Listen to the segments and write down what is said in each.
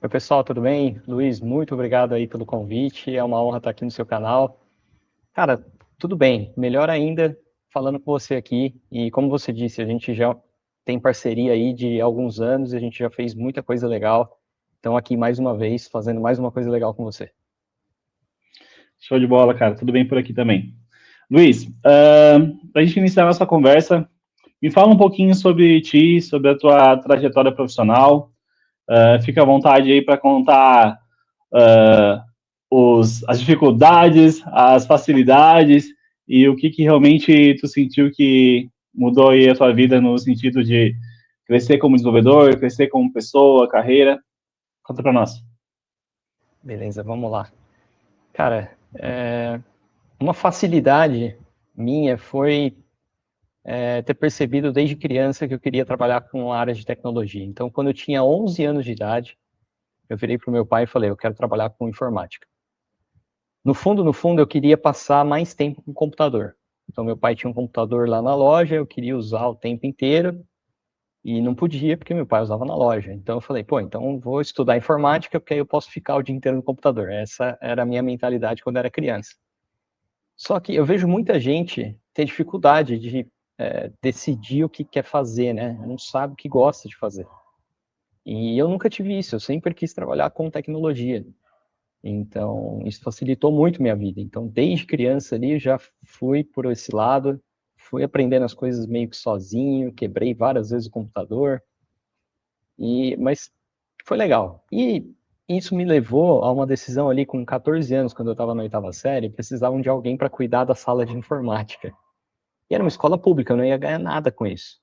Oi, pessoal, tudo bem? Luiz, muito obrigado aí pelo convite. É uma honra estar aqui no seu canal. Cara, tudo bem. Melhor ainda falando com você aqui. E como você disse, a gente já tem parceria aí de alguns anos e a gente já fez muita coisa legal. Então, aqui mais uma vez, fazendo mais uma coisa legal com você. Show de bola, cara. Tudo bem por aqui também. Luiz, para a gente iniciar a nossa conversa, me fala um pouquinho sobre ti, sobre a tua trajetória profissional. Fica à vontade aí para contar ah, as dificuldades, as facilidades e o que realmente tu sentiu que mudou aí a tua vida no sentido de crescer como desenvolvedor, crescer como pessoa, carreira. Conta para nós. Beleza, vamos lá. Cara, uma facilidade minha foi ter percebido desde criança que eu queria trabalhar com a área de tecnologia. Então, quando eu tinha 11 anos de idade, eu virei para o meu pai e falei, eu quero trabalhar com informática. No fundo, eu queria passar mais tempo com o computador. Então, meu pai tinha um computador lá na loja, eu queria usar o tempo inteiro e não podia porque meu pai usava na loja. Então, eu falei, pô, então vou estudar informática porque aí eu posso ficar o dia inteiro no computador. Essa era a minha mentalidade quando eu era criança. Só que eu vejo muita gente ter dificuldade de decidir o que quer fazer, né? Não sabe o que gosta de fazer. E eu nunca tive isso, eu sempre quis trabalhar com tecnologia. Então, isso facilitou muito minha vida. Então, desde criança ali, eu já fui por esse lado, fui aprendendo as coisas meio que sozinho, quebrei várias vezes o computador, mas foi legal. E isso me levou a uma decisão ali com 14 anos, quando eu estava na oitava série, precisavam de alguém para cuidar da sala de informática. E era uma escola pública, eu não ia ganhar nada com isso.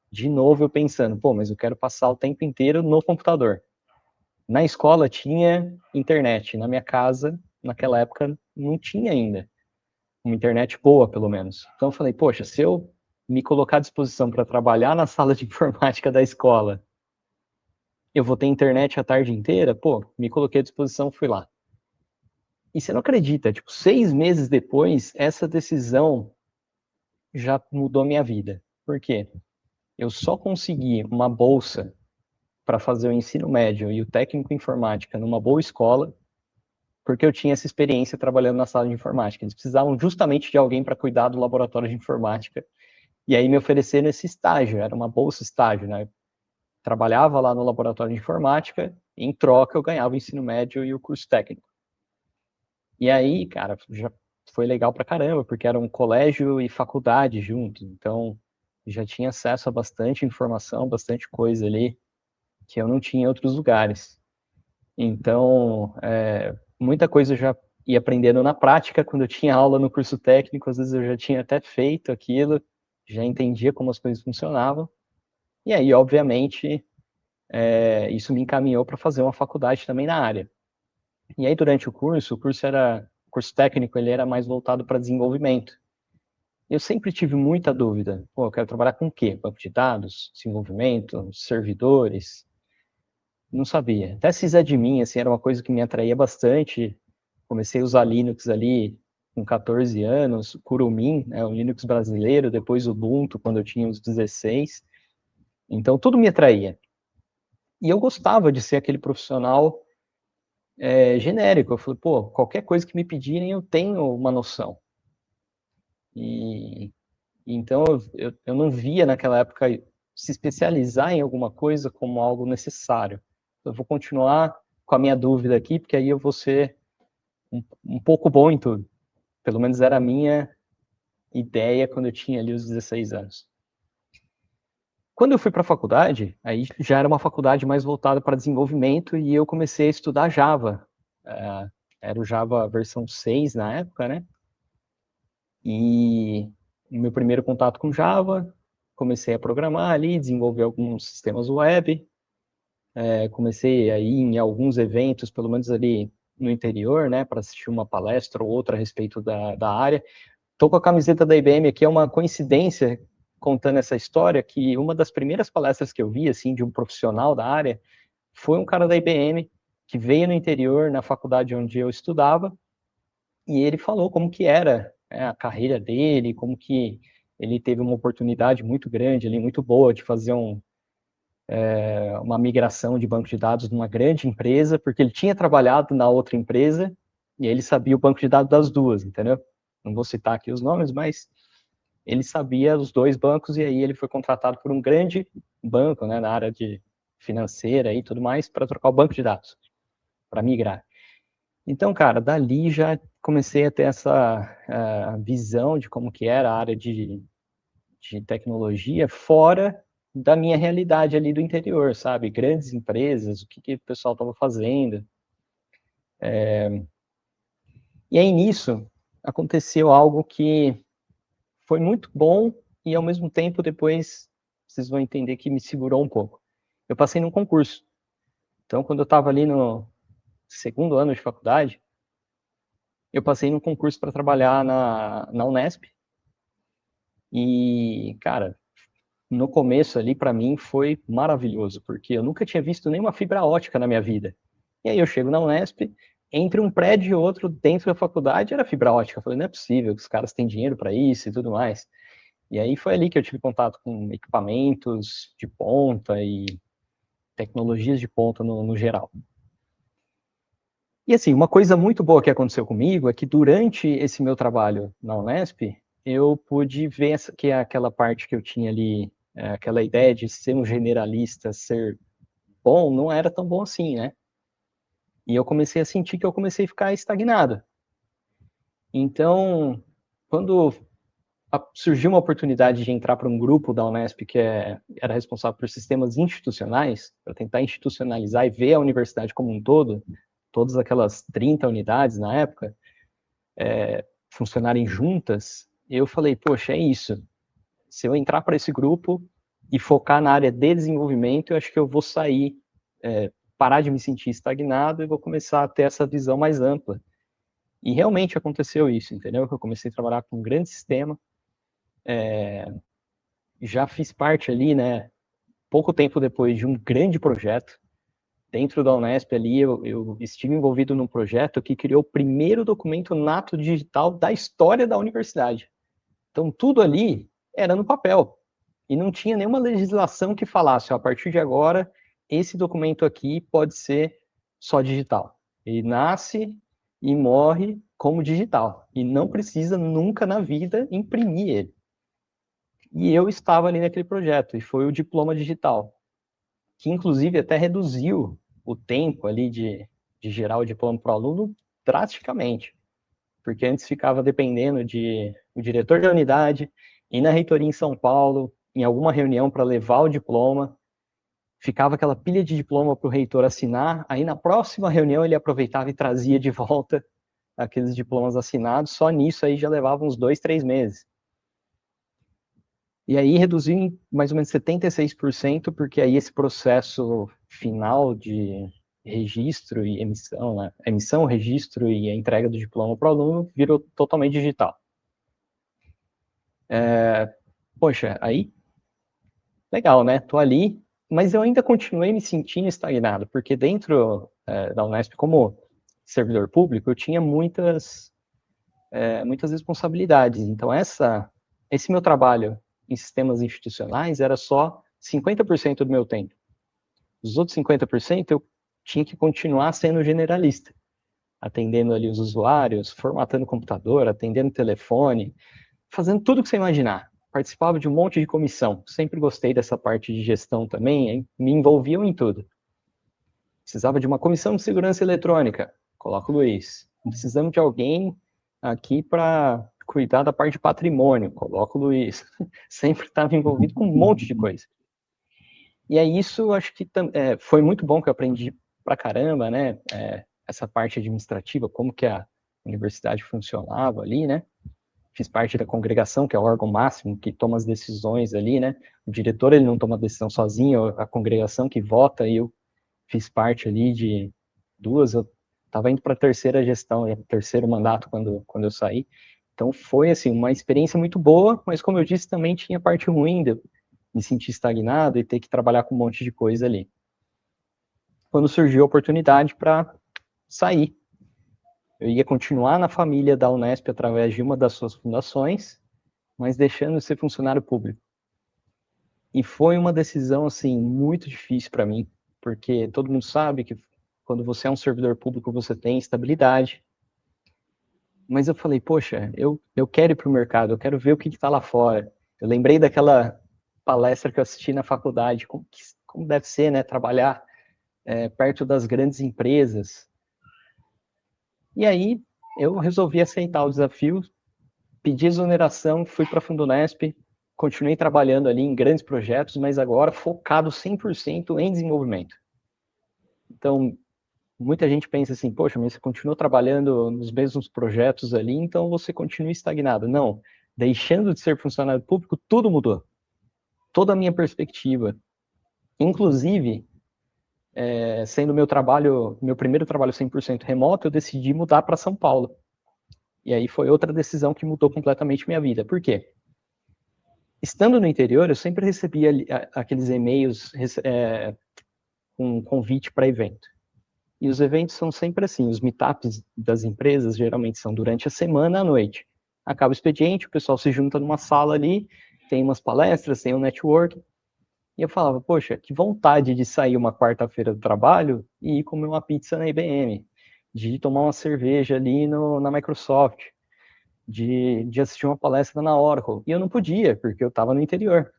De novo, eu pensando, pô, mas eu quero passar o tempo inteiro no computador. Na escola tinha internet, na minha casa, naquela época, não tinha ainda uma internet boa, pelo menos. Então eu falei, poxa, se eu me colocar à disposição para trabalhar na sala de informática da escola, eu vou ter internet a tarde inteira? Pô, me coloquei à disposição, fui lá. E você não acredita, tipo, 6 meses depois, essa decisão já mudou minha vida. Por quê? Eu só consegui uma bolsa para fazer o ensino médio e o técnico em informática numa boa escola porque eu tinha essa experiência trabalhando na sala de informática. Eles precisavam justamente de alguém para cuidar do laboratório de informática. E aí me ofereceram esse estágio, era uma bolsa estágio, né? Eu trabalhava lá no laboratório de informática, e em troca eu ganhava o ensino médio e o curso técnico. E aí, cara, já foi legal pra caramba, porque era um colégio e faculdade junto, então já tinha acesso a bastante informação, bastante coisa ali que eu não tinha em outros lugares. Então, muita coisa eu já ia aprendendo na prática, quando eu tinha aula no curso técnico, às vezes eu já tinha até feito aquilo, já entendia como as coisas funcionavam, e aí, obviamente, isso me encaminhou para fazer uma faculdade também na área. E aí, durante o curso técnico, ele era mais voltado para desenvolvimento. Eu sempre tive muita dúvida, pô, eu quero trabalhar com o quê? Banco de dados, desenvolvimento, servidores, não sabia. Até sysadmin, assim, era uma coisa que me atraía bastante. Comecei a usar Linux ali com 14 anos, Kurumin, né, o Linux brasileiro, depois o Ubuntu, quando eu tinha uns 16. Então, tudo me atraía. E eu gostava de ser aquele profissional genérico. Eu falei, pô, qualquer coisa que me pedirem, eu tenho uma noção. E então, eu não via naquela época se especializar em alguma coisa como algo necessário. Eu vou continuar com a minha dúvida aqui, porque aí eu vou ser um pouco bom em tudo. Pelo menos era a minha ideia quando eu tinha ali os 16 anos. Quando eu fui para a faculdade, aí já era uma faculdade mais voltada para desenvolvimento e eu comecei a estudar Java. Era o Java versão 6 na época, né? E o meu primeiro contato com Java, comecei a programar ali, desenvolver alguns sistemas web, comecei a ir em alguns eventos, pelo menos ali no interior, né, para assistir uma palestra ou outra a respeito da área. Estou com a camiseta da IBM aqui, é uma coincidência contando essa história, que uma das primeiras palestras que eu vi, assim, de um profissional da área, foi um cara da IBM que veio no interior, na faculdade onde eu estudava, e ele falou como que era a carreira dele, como que ele teve uma oportunidade muito grande ali, muito boa de fazer uma migração de banco de dados numa grande empresa, porque ele tinha trabalhado na outra empresa e ele sabia o banco de dados das duas, entendeu? Não vou citar aqui os nomes, mas ele sabia os dois bancos e aí ele foi contratado por um grande banco, né, na área de financeira e tudo mais, para trocar o banco de dados, para migrar. Então, cara, dali já comecei a ter essa visão de como que era a área de tecnologia fora da minha realidade ali do interior, sabe? Grandes empresas, o que o pessoal estava fazendo. E aí, nisso, aconteceu algo que foi muito bom e, ao mesmo tempo, depois vocês vão entender que me segurou um pouco. Eu passei num concurso. Então, quando eu estava ali no segundo ano de faculdade, eu passei num concurso para trabalhar na Unesp. E, cara, no começo ali, para mim, foi maravilhoso, porque eu nunca tinha visto nenhuma fibra ótica na minha vida. E aí eu chego na Unesp, entre um prédio e outro, dentro da faculdade, era fibra ótica. Eu falei, não é possível, os caras têm dinheiro para isso e tudo mais. E aí foi ali que eu tive contato com equipamentos de ponta e tecnologias de ponta no geral. E assim, uma coisa muito boa que aconteceu comigo é que durante esse meu trabalho na Unesp, eu pude ver que aquela parte que eu tinha ali, aquela ideia de ser um generalista, ser bom, não era tão bom assim, né? E eu comecei a sentir que eu comecei a ficar estagnado. Então, quando surgiu uma oportunidade de entrar para um grupo da Unesp que era responsável por sistemas institucionais, para tentar institucionalizar e ver a universidade como um todo, todas aquelas 30 unidades na época, funcionarem juntas, eu falei, poxa, é isso. Se eu entrar para esse grupo e focar na área de desenvolvimento, eu acho que eu vou sair, parar de me sentir estagnado e vou começar a ter essa visão mais ampla. E realmente aconteceu isso, entendeu? Eu comecei a trabalhar com um grande sistema, já fiz parte ali, né, pouco tempo depois de um grande projeto, dentro da Unesp ali, eu estive envolvido num projeto que criou o primeiro documento nato digital da história da universidade. Então, tudo ali era no papel. E não tinha nenhuma legislação que falasse, ó, a partir de agora, esse documento aqui pode ser só digital. Ele nasce e morre como digital. E não precisa nunca na vida imprimir ele. E eu estava ali naquele projeto, e foi o diploma digital, que inclusive até reduziu o tempo ali de gerar o diploma para o aluno drasticamente, porque antes ficava dependendo de o diretor da unidade, ir na reitoria em São Paulo, em alguma reunião para levar o diploma, ficava aquela pilha de diploma para o reitor assinar, aí na próxima reunião ele aproveitava e trazia de volta aqueles diplomas assinados, só nisso aí já levava uns 2, 3 meses. E aí reduziu em mais ou menos 76%, porque aí esse processo final de registro e emissão, né? Emissão, registro e a entrega do diploma para o aluno virou totalmente digital. Poxa, aí, legal, né? Tô ali, mas eu ainda continuei me sentindo estagnado, porque dentro da Unesp, como servidor público, eu tinha muitas responsabilidades. Então, esse meu trabalho em sistemas institucionais era só 50% do meu tempo. Os outros 50% eu tinha que continuar sendo generalista, atendendo ali os usuários, formatando o computador, atendendo o telefone, fazendo tudo que você imaginar. Participava de um monte de comissão. Sempre gostei dessa parte de gestão também, hein? Me envolviam em tudo. Precisava de uma comissão de segurança eletrônica. Coloca o Luiz. Precisamos de alguém aqui para cuidar da parte de patrimônio. Coloca o Luiz. Sempre estava envolvido com um monte de coisa. E aí isso acho que foi muito bom, que eu aprendi pra caramba, né? Essa parte administrativa, como que a universidade funcionava ali, né? Fiz parte da congregação, que é o órgão máximo que toma as decisões ali, né? O diretor, ele não toma a decisão sozinho, a congregação que vota, e eu fiz parte ali de duas, eu estava indo para a terceira gestão, terceiro mandato quando eu saí. Então foi, assim, uma experiência muito boa, mas como eu disse, também tinha parte ruim de eu me sentir estagnado e ter que trabalhar com um monte de coisa ali. Quando surgiu a oportunidade para sair, eu ia continuar na família da Unesp através de uma das suas fundações, mas deixando de ser funcionário público. E foi uma decisão, assim, muito difícil para mim, porque todo mundo sabe que quando você é um servidor público, você tem estabilidade. Mas eu falei, poxa, eu quero ir para o mercado, eu quero ver o que está lá fora. Eu lembrei daquela palestra que eu assisti na faculdade, como deve ser, né, trabalhar perto das grandes empresas. E aí eu resolvi aceitar o desafio, pedi exoneração, fui para a Fundunesp, continuei trabalhando ali em grandes projetos, mas agora focado 100% em desenvolvimento. Então, muita gente pensa assim, poxa, mas você continuou trabalhando nos mesmos projetos ali, então você continua estagnado. Não, deixando de ser funcionário público, tudo mudou. Toda a minha perspectiva. Inclusive, sendo meu primeiro trabalho 100% remoto, eu decidi mudar para São Paulo. E aí foi outra decisão que mudou completamente minha vida. Por quê? Estando no interior, eu sempre recebia aqueles e-mails com convite para evento. E os eventos são sempre assim, os meetups das empresas geralmente são durante a semana à noite. Acaba o expediente, o pessoal se junta numa sala ali, tem umas palestras, tem um network. E eu falava, poxa, que vontade de sair uma quarta-feira do trabalho e ir comer uma pizza na IBM, de ir tomar uma cerveja ali na Microsoft, de assistir uma palestra na Oracle. E eu não podia, porque eu estava no interior.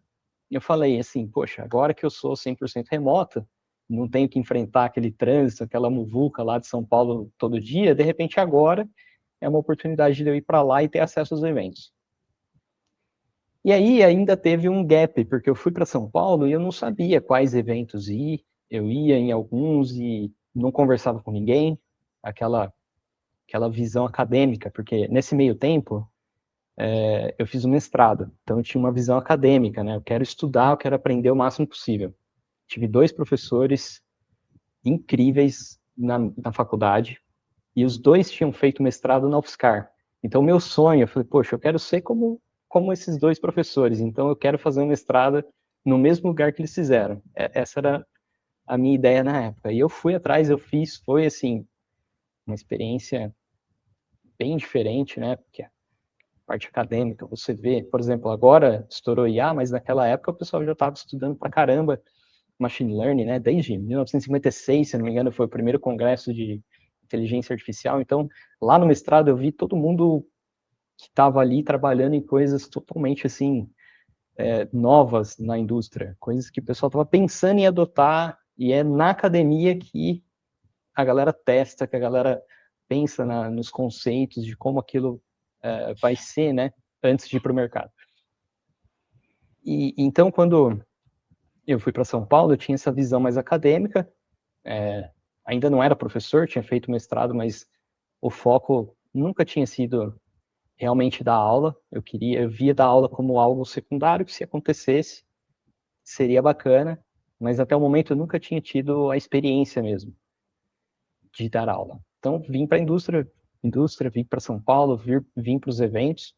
E eu falei assim, poxa, agora que eu sou 100% remoto, não tenho que enfrentar aquele trânsito, aquela muvuca lá de São Paulo todo dia, de repente agora é uma oportunidade de eu ir para lá e ter acesso aos eventos. E aí ainda teve um gap, porque eu fui para São Paulo e eu não sabia quais eventos ir, eu ia em alguns e não conversava com ninguém, aquela visão acadêmica, porque nesse meio tempo eu fiz um mestrado, então eu tinha uma visão acadêmica, né? Eu quero estudar, eu quero aprender o máximo possível. Tive 2 professores incríveis na faculdade, e os 2 tinham feito mestrado na UFSCar. Então, meu sonho, eu falei, poxa, eu quero ser como esses 2 professores, então eu quero fazer um mestrado no mesmo lugar que eles fizeram. Essa era a minha ideia na época. E eu fui atrás, eu fiz, foi assim, uma experiência bem diferente, né? Porque a parte acadêmica, você vê, por exemplo, agora estourou IA, mas naquela época o pessoal já estava estudando pra caramba machine learning, né? Desde 1956, se não me engano, foi o primeiro congresso de inteligência artificial. Então, lá no mestrado eu vi todo mundo que estava ali trabalhando em coisas totalmente assim novas na indústria, coisas que o pessoal estava pensando em adotar, e é na academia que a galera testa, que a galera pensa nos conceitos de como aquilo vai ser, né? Antes de ir para o mercado. E então, quando eu fui para São Paulo, eu tinha essa visão mais acadêmica, ainda não era professor, tinha feito mestrado, mas o foco nunca tinha sido realmente dar aula. Eu via dar aula como algo secundário, que se acontecesse, seria bacana, mas até o momento eu nunca tinha tido a experiência mesmo de dar aula. Então, vim para a vim para São Paulo, vim para os eventos,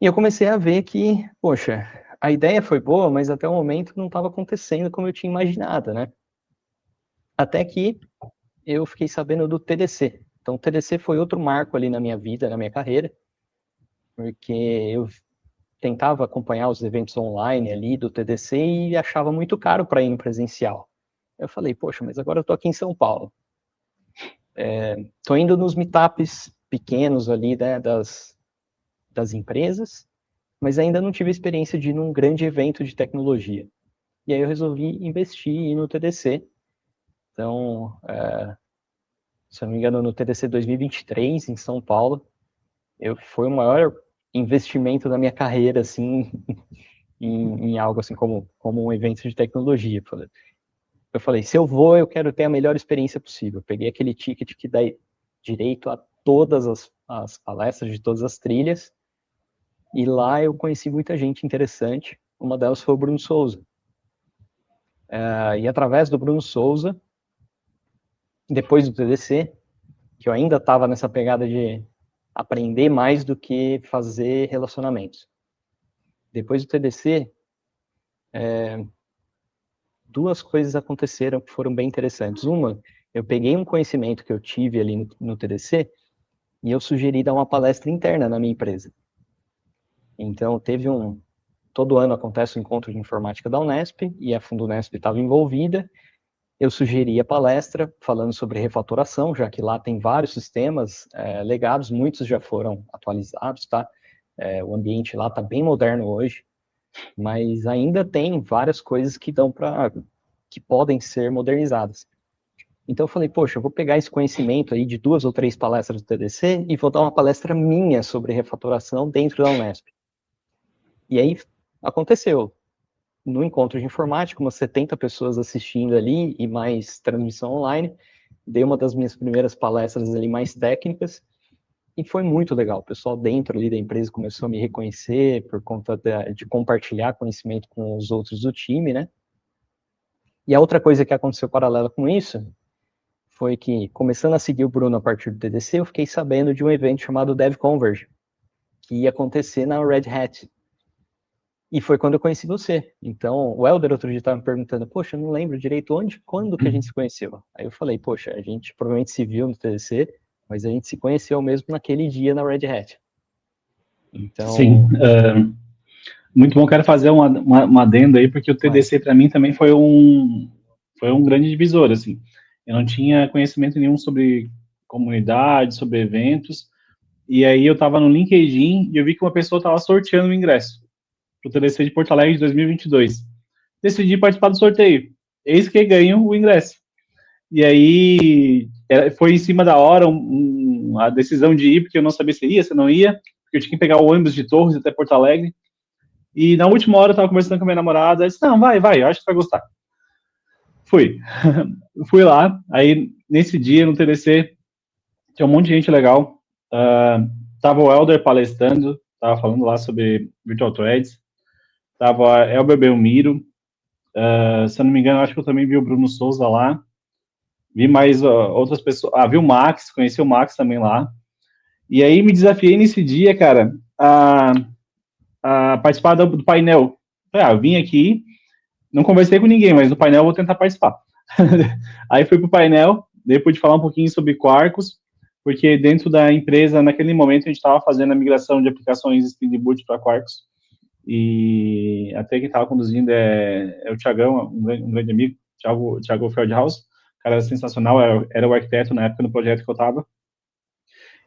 e eu comecei a ver que, poxa, a ideia foi boa, mas até o momento não estava acontecendo como eu tinha imaginado, né? Até que eu fiquei sabendo do TDC. Então, o TDC foi outro marco ali na minha vida, na minha carreira, porque eu tentava acompanhar os eventos online ali do TDC e achava muito caro para ir no presencial. Eu falei, poxa, mas agora eu estou aqui em São Paulo. Estou indo nos meetups pequenos ali, né, das empresas, mas ainda não tive a experiência de ir num grande evento de tecnologia. E aí eu resolvi investir no TDC. Então, se eu não me engano, no TDC 2023, em São Paulo, foi o maior investimento da minha carreira, assim, em algo assim como um evento de tecnologia. Eu falei, se eu vou, eu quero ter a melhor experiência possível. Eu peguei aquele ticket que dá direito a todas as palestras de todas as trilhas, e lá eu conheci muita gente interessante. Uma delas foi o Bruno Souza. E através do Bruno Souza, depois do TDC, que eu ainda estava nessa pegada de aprender mais do que fazer relacionamentos. Depois do TDC, duas coisas aconteceram que foram bem interessantes. Uma, eu peguei um conhecimento que eu tive ali no TDC e eu sugeri dar uma palestra interna na minha empresa. Então, teve todo ano acontece o encontro de informática da Unesp, e a Fundunesp estava envolvida. Eu sugeri a palestra falando sobre refatoração, já que lá tem vários sistemas legados, muitos já foram atualizados, tá? O ambiente lá está bem moderno hoje, mas ainda tem várias coisas que podem ser modernizadas. Então eu falei, poxa, eu vou pegar esse conhecimento aí de 2 ou 3 palestras do TDC e vou dar uma palestra minha sobre refatoração dentro da Unesp. E aí aconteceu. No encontro de informática, umas 70 pessoas assistindo ali e mais transmissão online. Dei uma das minhas primeiras palestras ali mais técnicas e foi muito legal. O pessoal dentro ali da empresa começou a me reconhecer por conta de compartilhar conhecimento com os outros do time, né? E a outra coisa que aconteceu paralela com isso foi que, começando a seguir o Bruno a partir do TDC, eu fiquei sabendo de um evento chamado DevConverge, que ia acontecer na Red Hat. E foi quando eu conheci você. Então, o Helder outro dia estava me perguntando, poxa, eu não lembro direito quando que a gente se conheceu. Aí eu falei, poxa, a gente provavelmente se viu no TDC, mas a gente se conheceu mesmo naquele dia na Red Hat. Então... Sim, muito bom. Quero fazer uma adenda aí, porque o TDC para mim também foi um grande divisor, assim. Eu não tinha conhecimento nenhum sobre comunidade, sobre eventos, e aí eu estava no LinkedIn e eu vi que uma pessoa estava sorteando o ingresso para o TDC de Porto Alegre de 2022. Decidi participar do sorteio. Eis que ganho o ingresso. E aí foi em cima da hora a decisão de ir, porque eu não sabia se ia, se não ia, porque eu tinha que pegar o ônibus de Torres até Porto Alegre. E na última hora eu estava conversando com a minha namorada, ela disse, não, vai, eu acho que você vai gostar. Fui. Fui lá, aí nesse dia no TDC tinha um monte de gente legal. Tava o Helder palestrando, tava falando lá sobre Virtual Threads. Tava Elber Belmiro. Se eu não me engano, acho que eu também vi o Bruno Souza lá. Vi mais outras pessoas. Vi o Max, conheci o Max também lá. E aí me desafiei nesse dia, cara, a participar do painel. Eu vim aqui, não conversei com ninguém, mas no painel eu vou tentar participar. Aí fui pro painel, daí pude falar um pouquinho sobre Quarkus, porque dentro da empresa, naquele momento, a gente estava fazendo a migração de aplicações Spring Boot para Quarkus. E até quem estava conduzindo é o Thiagão, um grande amigo, Thiago Feldhaus. O cara era sensacional, era o arquiteto na época no projeto que eu estava.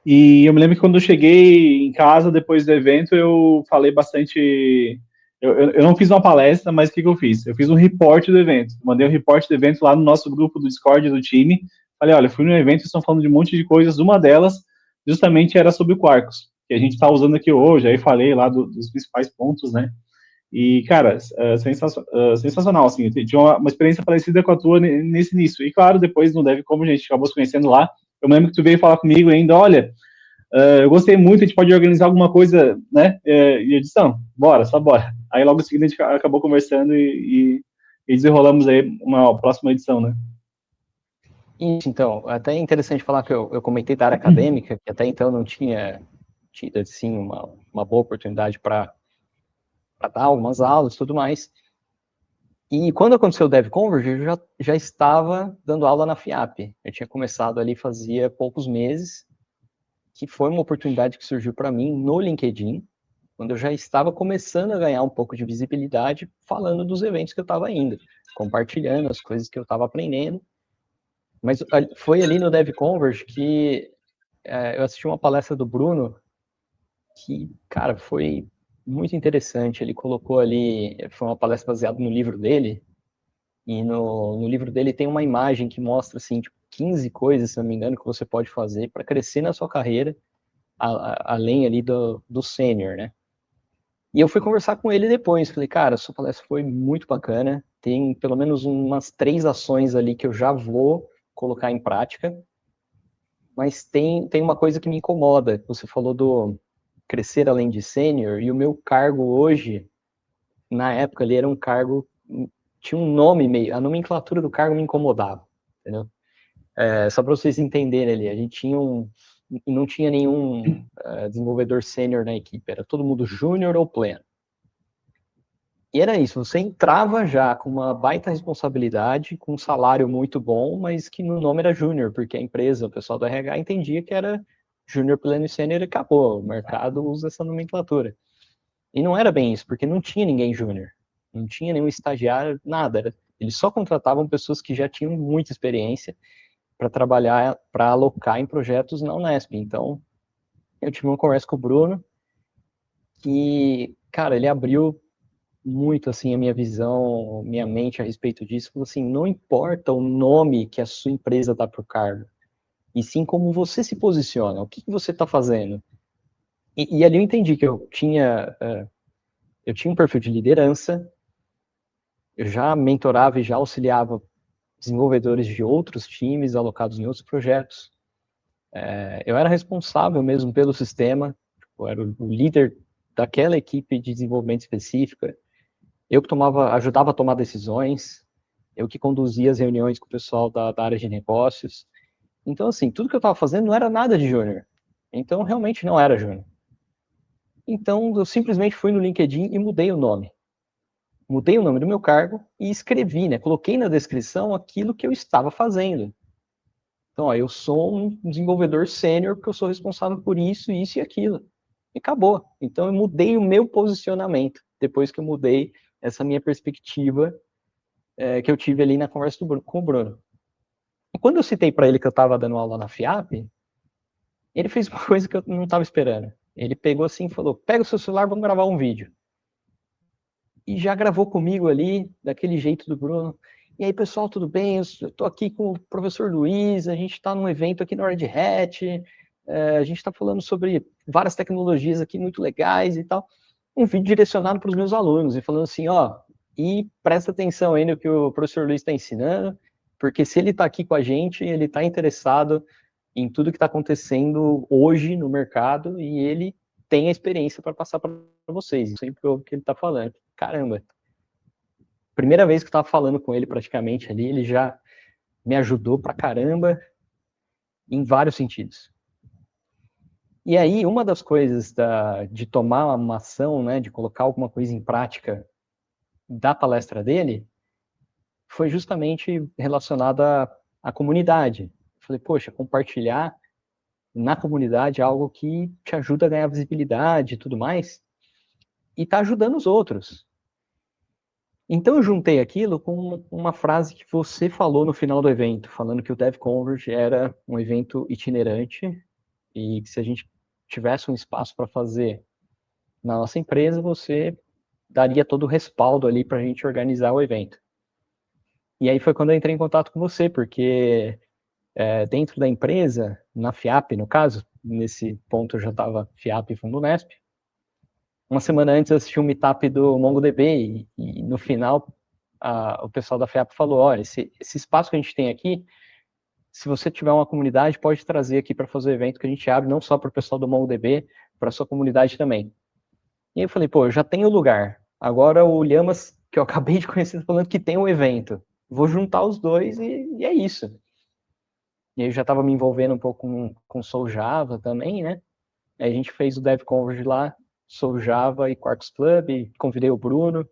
E eu me lembro que quando eu cheguei em casa, depois do evento, eu falei bastante... Eu não fiz uma palestra, mas o que eu fiz? Eu fiz um report do evento. Mandei um report do evento lá no nosso grupo do Discord do time. Falei, olha, fui no evento, estão falando de um monte de coisas. Uma delas, justamente, era sobre o Quarkus, que a gente está usando aqui hoje. Aí falei lá dos principais pontos, né? E, cara, sensacional, assim. Eu tive uma experiência parecida com a tua nesse início. E, claro, depois no Dev, como a gente acabou se conhecendo lá, eu me lembro que tu veio falar comigo ainda, olha, eu gostei muito, a gente pode organizar alguma coisa, né? E eu disse, não, bora, só bora. Aí logo em seguida a gente acabou conversando e desenrolamos aí uma próxima edição, né? Isso, então, até é interessante falar que eu comentei da área acadêmica, que até então não tinha tido, assim, uma boa oportunidade para dar algumas aulas e tudo mais. E quando aconteceu o DevConverge, eu já estava dando aula na FIAP. Eu tinha começado ali fazia poucos meses, que foi uma oportunidade que surgiu para mim no LinkedIn, quando eu já estava começando a ganhar um pouco de visibilidade, falando dos eventos que eu estava indo, compartilhando as coisas que eu estava aprendendo. Mas foi ali no DevConverge que eu assisti uma palestra do Bruno, que, cara, foi muito interessante. Ele colocou ali, foi uma palestra baseada no livro dele, e no livro dele tem uma imagem que mostra, assim, tipo, 15 coisas, se não me engano, que você pode fazer para crescer na sua carreira, além ali do sênior, né? E eu fui conversar com ele depois, falei, cara, sua palestra foi muito bacana, tem pelo menos umas 3 ações ali que eu já vou colocar em prática, mas tem uma coisa que me incomoda, você falou do crescer além de sênior, e o meu cargo hoje, na época, ele era um cargo, tinha um nome meio, a nomenclatura do cargo me incomodava, entendeu? Só para vocês entenderem ali, a gente não tinha nenhum desenvolvedor sênior na equipe, era todo mundo júnior ou pleno. E era isso, você entrava já com uma baita responsabilidade, com um salário muito bom, mas que no nome era júnior, porque a empresa, o pessoal do RH entendia que era júnior, pleno e sênior e acabou, o mercado usa essa nomenclatura. E não era bem isso, porque não tinha ninguém júnior, não tinha nenhum estagiário, nada. Eles só contratavam pessoas que já tinham muita experiência para trabalhar, para alocar em projetos na Unesp. Então, eu tive uma conversa com o Bruno, que, cara, ele abriu muito, assim, a minha visão, minha mente a respeito disso. Falou assim, não importa o nome que a sua empresa dá para o cargo, e sim como você se posiciona, o que você está fazendo. E ali eu entendi que eu tinha um perfil de liderança, eu já mentorava e já auxiliava desenvolvedores de outros times alocados em outros projetos. Eu era responsável mesmo pelo sistema, eu era o líder daquela equipe de desenvolvimento específica. Eu que ajudava a tomar decisões, eu que conduzia as reuniões com o pessoal da área de negócios. Então, assim, tudo que eu estava fazendo não era nada de júnior. Então, realmente não era júnior. Então, eu simplesmente fui no LinkedIn e mudei o nome. Mudei o nome do meu cargo e escrevi, né? Coloquei na descrição aquilo que eu estava fazendo. Então, ó, eu sou um desenvolvedor sênior porque eu sou responsável por isso, isso e aquilo. E acabou. Então, eu mudei o meu posicionamento depois que eu mudei essa minha perspectiva que eu tive ali na conversa com o Bruno. E quando eu citei para ele que eu estava dando aula na FIAP, ele fez uma coisa que eu não estava esperando. Ele pegou assim e falou, pega o seu celular, vamos gravar um vídeo. E já gravou comigo ali, daquele jeito do Bruno. E aí, pessoal, tudo bem? Eu estou aqui com o professor Luiz, a gente está num evento aqui na Red Hat, a gente está falando sobre várias tecnologias aqui muito legais e tal. Um vídeo direcionado para os meus alunos, e falando assim, ó, e presta atenção aí no que o professor Luiz está ensinando, porque se ele está aqui com a gente, ele está interessado em tudo que está acontecendo hoje no mercado, e ele tem a experiência para passar para vocês. Sempre o que ele está falando. Caramba, primeira vez que eu estava falando com ele praticamente ali, ele já me ajudou pra caramba em vários sentidos. E aí, uma das coisas de tomar uma ação, né, de colocar alguma coisa em prática da palestra dele, foi justamente relacionada à comunidade. Falei, poxa, compartilhar na comunidade é algo que te ajuda a ganhar visibilidade e tudo mais, e tá ajudando os outros. Então eu juntei aquilo com uma frase que você falou no final do evento, falando que o DevConverge era um evento itinerante e que se a gente tivesse um espaço para fazer na nossa empresa, você daria todo o respaldo ali para a gente organizar o evento. E aí foi quando eu entrei em contato com você, porque dentro da empresa, na FIAP no caso, nesse ponto eu já estava FIAP e Fundo Unesp, uma semana antes eu assisti um meetup do MongoDB e no final o pessoal da FIAP falou, olha, esse espaço que a gente tem aqui, se você tiver uma comunidade, pode trazer aqui para fazer o evento que a gente abre, não só para o pessoal do MongoDB, para a sua comunidade também. E aí eu falei, pô, eu já tenho lugar. Agora o Lhamas, que eu acabei de conhecer, falando que tem um evento. Vou juntar os dois e é isso. E aí eu já estava me envolvendo um pouco com Soul Java também, né? Aí a gente fez o DevConverge lá, Soul Java e Quarkus Club, convidei o Bruno.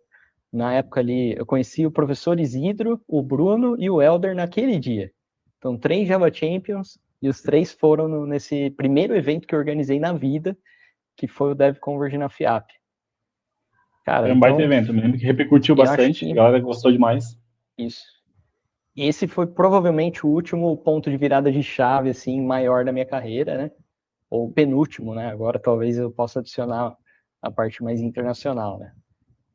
Na época ali, eu conheci o professor Isidro, o Bruno e o Elder naquele dia. Então, 3 Java Champions, e os 3 foram nesse primeiro evento que eu organizei na vida, que foi o DevConverge na FIAP. Cara, Foi um baita então, evento, me lembro que repercutiu eu acho bastante, que a galera gostou demais. isso. Esse foi provavelmente o último ponto de virada de chave, assim, maior da minha carreira, né? Ou penúltimo, né? Agora talvez eu possa adicionar a parte mais internacional, né?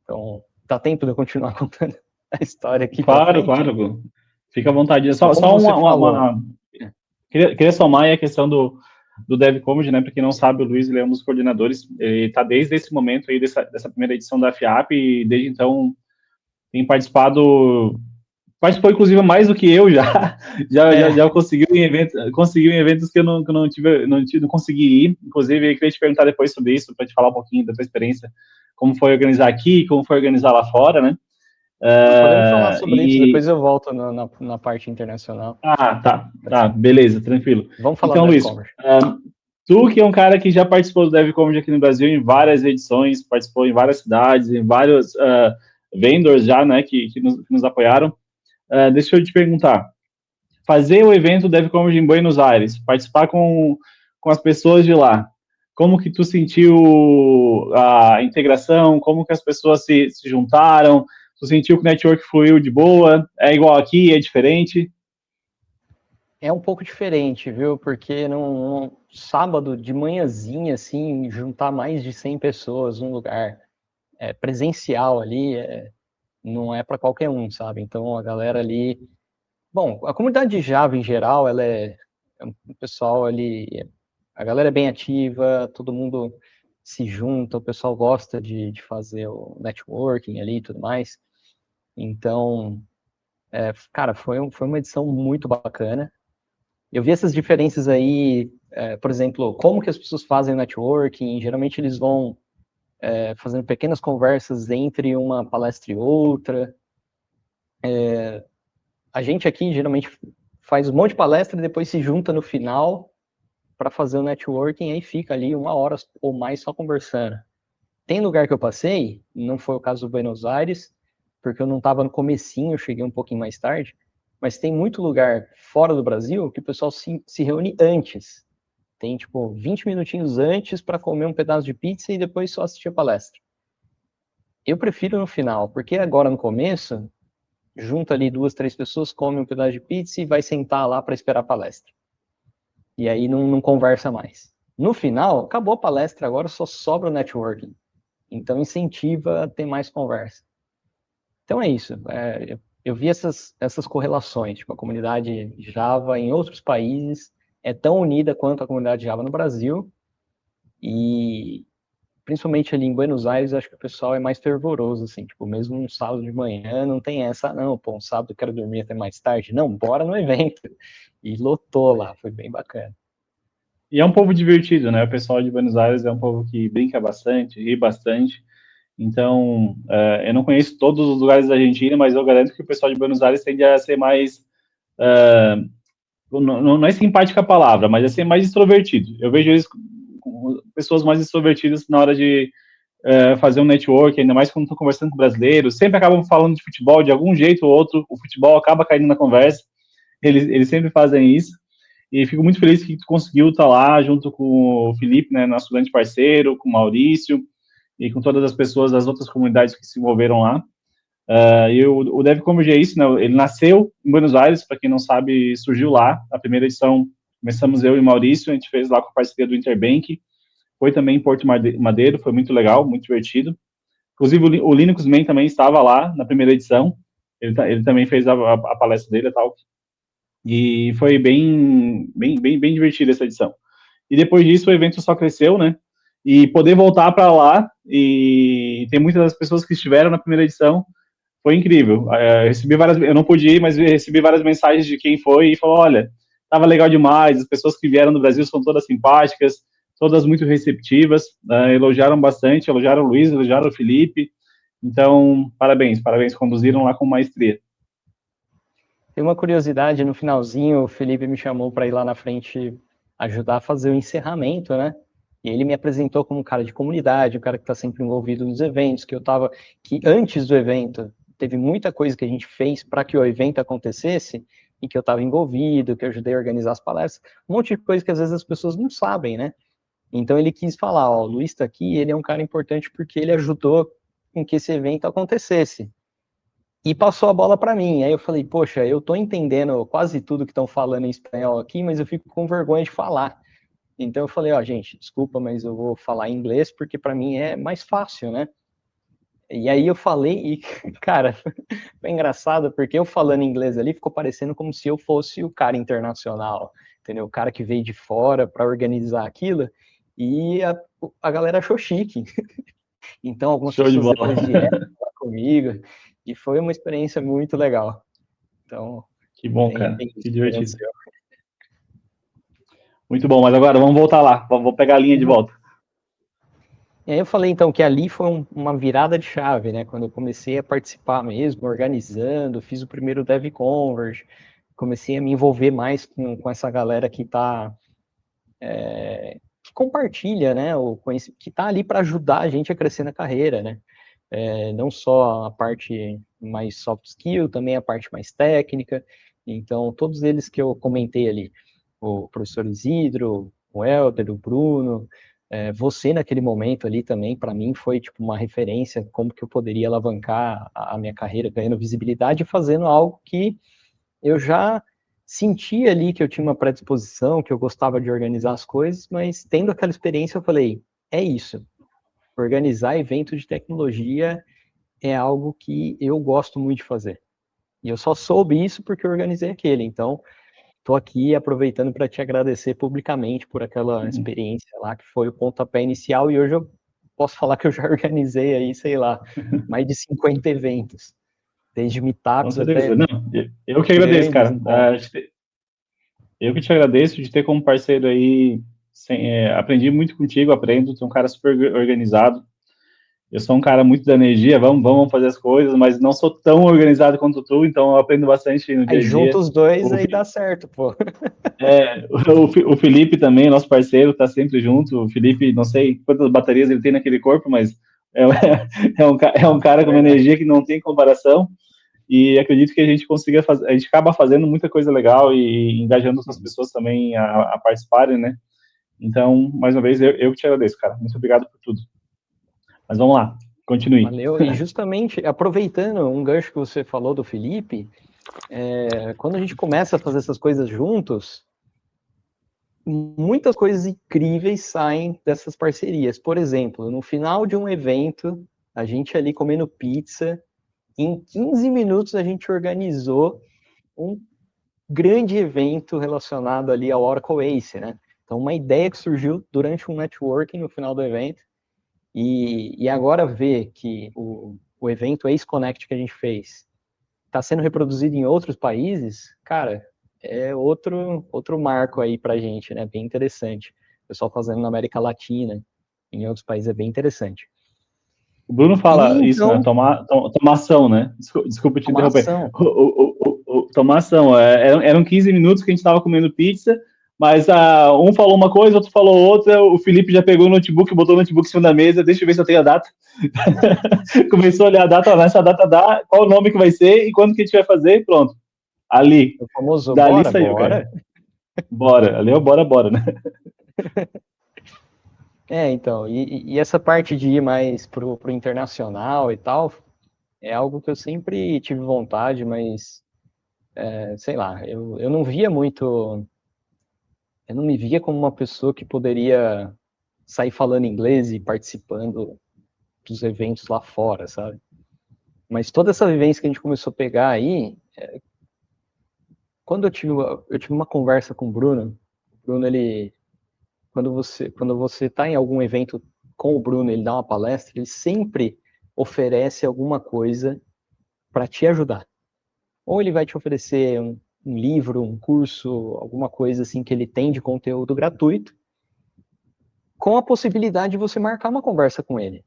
Então, dá tempo de eu continuar contando a história aqui para Claro, frente? claro, fica à vontade. Então, como Só você falou, queria somar aí a questão do DevComedy, né? Para quem não sabe, o Luiz, ele é um dos coordenadores, ele está desde esse momento aí, dessa primeira edição da FIAP, e desde então tem participou inclusive mais do que eu já, já conseguiu em eventos que eu não consegui ir, inclusive eu queria te perguntar depois sobre isso, para te falar um pouquinho da tua experiência, como foi organizar aqui, como foi organizar lá fora, né? podemos falar sobre isso, depois eu volto na parte internacional. Tá, beleza, tranquilo. Vamos falar Então, do Luiz, e-commerce. tu que é um cara que já participou do DevComedy aqui no Brasil em várias edições, participou em várias cidades, em vários vendors já, né, que nos apoiaram. Deixa eu te perguntar, fazer o evento DevComedy em Buenos Aires, participar com as pessoas de lá, Como que tu sentiu a integração? Como que as pessoas se juntaram? Tu sentiu que o network fluiu de boa? É igual aqui? É diferente? É um pouco diferente, viu? Porque num sábado de manhãzinha, assim, juntar mais de 100 pessoas num lugar presencial ali, não é para qualquer um, sabe? Então a galera ali. Bom, a comunidade de Java em geral, ela é um pessoal ali. A galera é bem ativa, todo mundo se junta, o pessoal gosta de fazer o networking ali e tudo mais. Então, cara, foi uma edição muito bacana. Eu vi essas diferenças aí, por exemplo, como que as pessoas fazem networking. Geralmente eles vão fazendo pequenas conversas entre uma palestra e outra. A gente aqui geralmente faz um monte de palestra e depois se junta no final para fazer o networking, e aí fica ali 1 hora ou mais só conversando. Tem lugar que eu passei, não foi o caso do Buenos Aires, porque eu não estava no comecinho, eu cheguei um pouquinho mais tarde, mas tem muito lugar fora do Brasil que o pessoal se reúne antes. Tem, tipo, 20 minutinhos antes para comer um pedaço de pizza e depois só assistir a palestra. Eu prefiro no final, porque agora no começo, junta ali 2, 3 pessoas, come um pedaço de pizza e vai sentar lá para esperar a palestra. E aí não conversa mais. No final, acabou a palestra, agora só sobra o networking. Então incentiva a ter mais conversa. Então é isso. Eu vi essas correlações. Tipo, a comunidade Java em outros países é tão unida quanto a comunidade Java no Brasil. E principalmente ali em Buenos Aires, acho que o pessoal é mais fervoroso, assim. Tipo, mesmo um sábado de manhã, não tem essa, não, pô, um sábado eu quero dormir até mais tarde. Não, bora no evento. E lotou lá, foi bem bacana. E é um povo divertido, né? O pessoal de Buenos Aires é um povo que brinca bastante, ri bastante. Então, eu não conheço todos os lugares da Argentina, mas eu garanto que o pessoal de Buenos Aires tende a ser mais. Não é simpática a palavra, mas é ser mais extrovertido. Eu vejo eles pessoas mais extrovertidas na hora de fazer um network, ainda mais quando estão conversando com brasileiros. Sempre acabam falando de futebol de algum jeito ou outro, o futebol acaba caindo na conversa. Eles sempre fazem isso. E fico muito feliz que tu conseguiu estar lá junto com o Felipe, né, nosso grande parceiro, com o Maurício e com todas as pessoas das outras comunidades que se envolveram lá. E o Dev Converge é isso, né? Ele nasceu em Buenos Aires, para quem não sabe, surgiu lá. A primeira edição começamos eu e Maurício, a gente fez lá com a parceria do Interbank. Foi também em Porto Madeiro, foi muito legal, muito divertido. Inclusive o Linux Man também estava lá na primeira edição. Ele também fez a palestra dele e tal. E foi bem divertida essa edição. E depois disso o evento só cresceu, né? E poder voltar para lá e tem muitas das pessoas que estiveram na primeira edição foi incrível. Eu não pude ir, mas recebi várias mensagens de quem foi e falou: olha, estava legal demais. As pessoas que vieram do Brasil são todas simpáticas, todas muito receptivas, elogiaram bastante, elogiaram o Luiz, elogiaram o Felipe. Então, parabéns, conduziram lá com maestria. Tem uma curiosidade, no finalzinho o Felipe me chamou para ir lá na frente ajudar a fazer o encerramento, né? E ele me apresentou como um cara de comunidade, um cara que está sempre envolvido nos eventos, que antes do evento teve muita coisa que a gente fez para que o evento acontecesse e que eu estava envolvido, que eu ajudei a organizar as palestras, um monte de coisa que às vezes as pessoas não sabem, né? Então ele quis falar, ó, o Luiz está aqui, ele é um cara importante porque ele ajudou com que esse evento acontecesse. E passou a bola para mim. Aí eu falei, poxa, eu tô entendendo quase tudo que estão falando em espanhol aqui, mas eu fico com vergonha de falar. Então eu falei, ó, gente, desculpa, mas eu vou falar em inglês porque para mim é mais fácil, né? E aí eu falei e, cara, foi engraçado porque eu falando inglês ali ficou parecendo como se eu fosse o cara internacional, entendeu? O cara que veio de fora para organizar aquilo. E a galera achou chique. Então algumas Show de pessoas bola. depois vieram falar comigo e foi uma experiência muito legal. Então, Que bom, tem, cara. tem Que isso que divertido. aconteceu. Muito bom, mas agora vamos voltar lá. Vou pegar a linha de Uhum. volta. E aí eu falei, então, que ali foi uma virada de chave, né? Quando eu comecei a participar mesmo, organizando, fiz o primeiro Dev Converge, comecei a me envolver mais com essa galera que compartilha, né? Que está ali para ajudar a gente a crescer na carreira, né? Não só a parte mais soft skill, também a parte mais técnica. Então, todos eles que eu comentei ali, o professor Isidro, o Helder, o Bruno, Você naquele momento ali também, para mim, foi tipo uma referência, como que eu poderia alavancar a minha carreira, ganhando visibilidade e fazendo algo que eu já sentia ali que eu tinha uma predisposição, que eu gostava de organizar as coisas, mas tendo aquela experiência eu falei, é isso, organizar evento de tecnologia é algo que eu gosto muito de fazer. E eu só soube isso porque eu organizei aquele, então estou aqui aproveitando para te agradecer publicamente por aquela experiência lá, que foi o pontapé inicial, e hoje eu posso falar que eu já organizei aí, sei lá, mais de 50 eventos, desde Com meetups certeza. até Não, eu que agradeço, grandes cara. encontros. Eu que te agradeço de ter como parceiro aí. Aprendi muito contigo, aprendo. Tu é um cara super organizado. Eu sou um cara muito da energia, vamos fazer as coisas, mas não sou tão organizado quanto tu, então eu aprendo bastante no dia Aí a dia. junta os dois, O, aí dá certo, pô. o Felipe também, nosso parceiro, tá sempre junto. O Felipe, não sei quantas baterias ele tem naquele corpo, mas é, é um cara É com uma verdade. energia que não tem comparação. E acredito que a gente consiga fazer, a gente acaba fazendo muita coisa legal e engajando outras pessoas também a participarem, né? Então, mais uma vez, eu que te agradeço, cara. Muito obrigado por tudo. Mas vamos lá, continue. Valeu. E justamente, aproveitando um gancho que você falou do Felipe, quando a gente começa a fazer essas coisas juntos, muitas coisas incríveis saem dessas parcerias. Por exemplo, no final de um evento, a gente ali comendo pizza, em 15 minutos a gente organizou um grande evento relacionado ali ao Oracle Ace, né? Então, uma ideia que surgiu durante um networking no final do evento, e agora ver que o evento Ace Connect que a gente fez está sendo reproduzido em outros países, cara, é outro marco aí pra gente, né? Bem interessante. O pessoal fazendo na América Latina, em outros países é bem interessante. O Bruno E fala isso, né? então, Tomar ação, né? Desculpa te uma interromper. ação. Tomar ação. Eram 15 minutos que a gente estava comendo pizza, mas um falou uma coisa, outro falou outra. O Felipe já pegou o notebook, botou o notebook em cima da mesa. Deixa eu ver se eu tenho a data. Começou a olhar a data, nessa data dá, qual o nome que vai ser e quando que a gente vai fazer, pronto. Ali. O famoso Dali bora, saiu, cara. bora. Bora. Ali é o bora, né? Então, e essa parte de ir mais pro internacional e tal, é algo que eu sempre tive vontade, mas, sei lá, eu não via muito, eu não me via como uma pessoa que poderia sair falando inglês e participando dos eventos lá fora, sabe? Mas toda essa vivência que a gente começou a pegar aí, quando eu tive uma conversa com o Bruno, ele, quando você está em algum evento com o Bruno, ele dá uma palestra, ele sempre oferece alguma coisa para te ajudar. Ou ele vai te oferecer um livro, um curso, alguma coisa assim que ele tem de conteúdo gratuito, com a possibilidade de você marcar uma conversa com ele.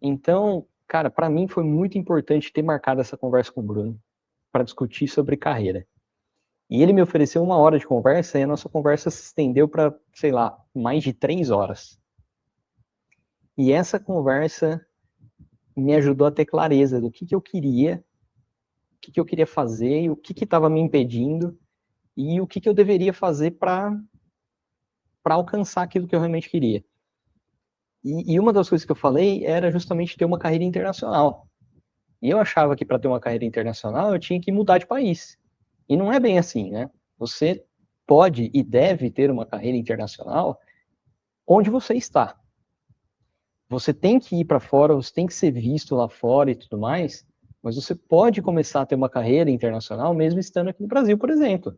Então, cara, para mim foi muito importante ter marcado essa conversa com o Bruno para discutir sobre carreira. E ele me ofereceu 1 hora de conversa e a nossa conversa se estendeu para, sei lá, mais de 3 horas. E essa conversa me ajudou a ter clareza do que eu queria, o que eu queria fazer, e o que estava me impedindo e o que eu deveria fazer para alcançar aquilo que eu realmente queria. E uma das coisas que eu falei era justamente ter uma carreira internacional. E eu achava que para ter uma carreira internacional eu tinha que mudar de país. E não é bem assim, né? Você pode e deve ter uma carreira internacional onde você está. Você tem que ir para fora, você tem que ser visto lá fora e tudo mais, mas você pode começar a ter uma carreira internacional mesmo estando aqui no Brasil, por exemplo.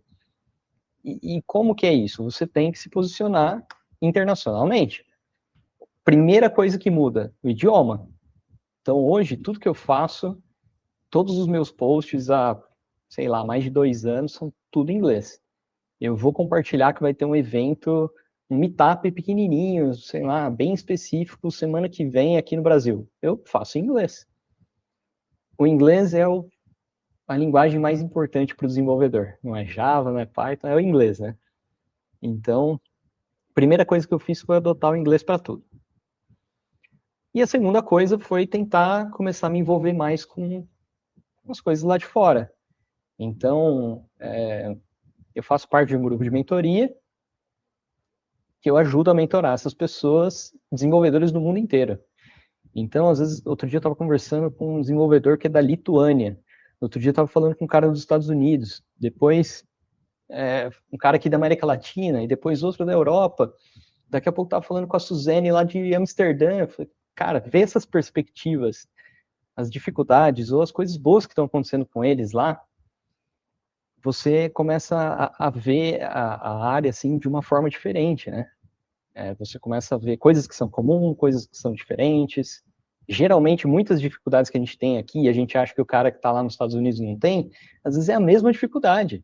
E como que é isso? Você tem que se posicionar internacionalmente. Primeira coisa que muda, o idioma. Então, hoje, tudo que eu faço, todos os meus posts há, sei lá, mais de 2 anos, são tudo em inglês. Eu vou compartilhar que vai ter um evento, um meetup pequenininho, sei lá, bem específico, semana que vem aqui no Brasil. Eu faço em inglês. O inglês é a linguagem mais importante para o desenvolvedor. Não é Java, não é Python, é o inglês, né? Então, a primeira coisa que eu fiz foi adotar o inglês para tudo. E a segunda coisa foi tentar começar a me envolver mais com as coisas lá de fora. Então, eu faço parte de um grupo de mentoria que eu ajudo a mentorar essas pessoas, desenvolvedores do mundo inteiro. Então, às vezes, outro dia eu estava conversando com um desenvolvedor que é da Lituânia, outro dia eu estava falando com um cara dos Estados Unidos, depois um cara aqui da América Latina, e depois outro da Europa, daqui a pouco eu estava falando com a Suzane lá de Amsterdã, eu falei, cara, vê essas perspectivas, as dificuldades ou as coisas boas que estão acontecendo com eles lá, você começa a ver a área assim de uma forma diferente, né? Você começa a ver coisas que são comuns, coisas que são diferentes. Geralmente, muitas dificuldades que a gente tem aqui, e a gente acha que o cara que está lá nos Estados Unidos não tem, às vezes é a mesma dificuldade.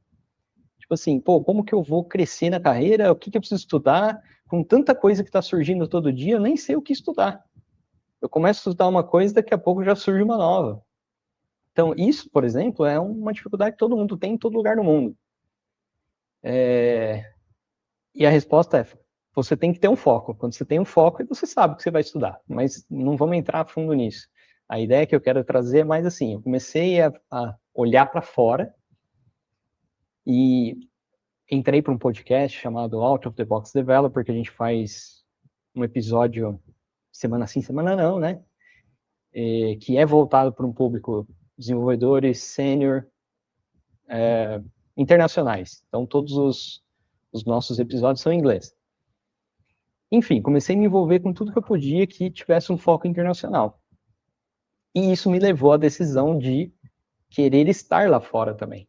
Tipo assim, pô, como que eu vou crescer na carreira? O que eu preciso estudar? Com tanta coisa que está surgindo todo dia, eu nem sei o que estudar. Eu começo a estudar uma coisa, daqui a pouco já surge uma nova. Então, isso, por exemplo, é uma dificuldade que todo mundo tem em todo lugar do mundo. E a resposta é, você tem que ter um foco. Quando você tem um foco, você sabe o que você vai estudar. Mas não vamos entrar a fundo nisso. A ideia que eu quero trazer é mais assim, eu comecei a olhar para fora e entrei para um podcast chamado Out of the Box Developer, que a gente faz um episódio semana sim, semana não, né? Que é voltado para um público desenvolvedores sênior internacionais. Então, todos os nossos episódios são em inglês. Enfim, comecei a me envolver com tudo que eu podia que tivesse um foco internacional. E isso me levou à decisão de querer estar lá fora também.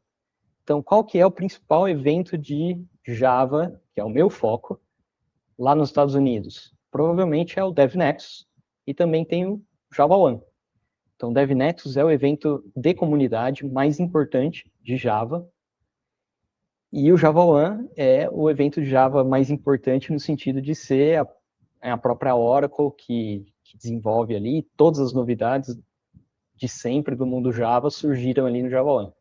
Então, qual que é o principal evento de Java, que é o meu foco, lá nos Estados Unidos? Provavelmente é o DevNexus e também tem o Java One. Então, o DevNexus é o evento de comunidade mais importante de Java. E o Java One é o evento de Java mais importante no sentido de ser a própria Oracle que desenvolve ali todas as novidades de sempre do mundo Java surgiram ali no Java One.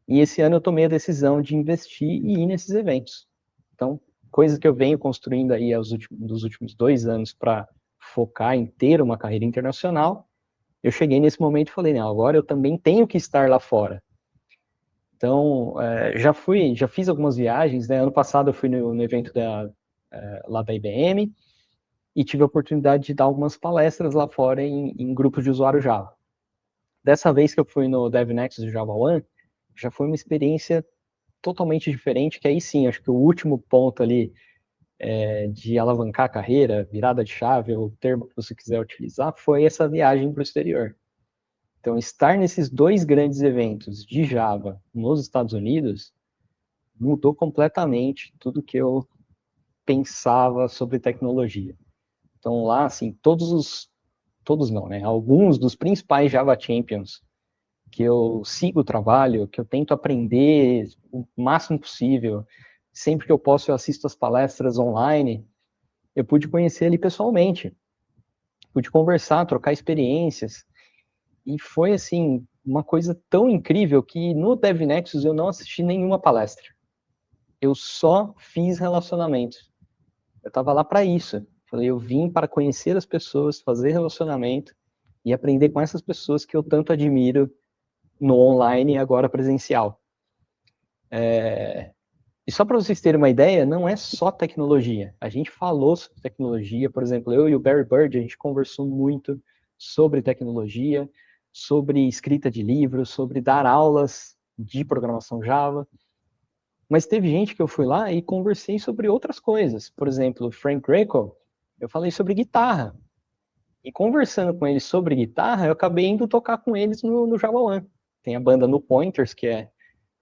E esse ano eu tomei a decisão de investir e ir nesses eventos. Então, coisa que eu venho construindo aí dos últimos 2 anos para focar em ter uma carreira internacional, eu cheguei nesse momento e falei, não, agora eu também tenho que estar lá fora. Então, já fiz algumas viagens, né? Ano passado eu fui no evento lá da IBM e tive a oportunidade de dar algumas palestras lá fora em grupos de usuário Java. Dessa vez que eu fui no DevNexus do Java One, já foi uma experiência totalmente diferente, que aí sim, acho que o último ponto ali de alavancar a carreira, virada de chave, ou o termo que você quiser utilizar, foi essa viagem para o exterior. Então, estar nesses 2 grandes eventos de Java nos Estados Unidos mudou completamente tudo que eu pensava sobre tecnologia. Então, lá, assim, todos não, né? Alguns dos principais Java Champions que eu sigo o trabalho, que eu tento aprender o máximo possível, sempre que eu posso eu assisto as palestras online, eu pude conhecer ele pessoalmente, pude conversar, trocar experiências, e foi, assim, uma coisa tão incrível que no DevNexus eu não assisti nenhuma palestra. Eu só fiz relacionamentos. Eu estava lá para isso. Eu vim para conhecer as pessoas, fazer relacionamento e aprender com essas pessoas que eu tanto admiro no online e agora presencial. E só para vocês terem uma ideia, não é só tecnologia. A gente falou sobre tecnologia, por exemplo, eu e o Barry Bird, a gente conversou muito sobre tecnologia, sobre escrita de livros, sobre dar aulas de programação Java. Mas teve gente que eu fui lá e conversei sobre outras coisas. Por exemplo, o Frank Greco, eu falei sobre guitarra. E conversando com eles sobre guitarra, eu acabei indo tocar com eles no Java One. Tem a banda No Pointers, que é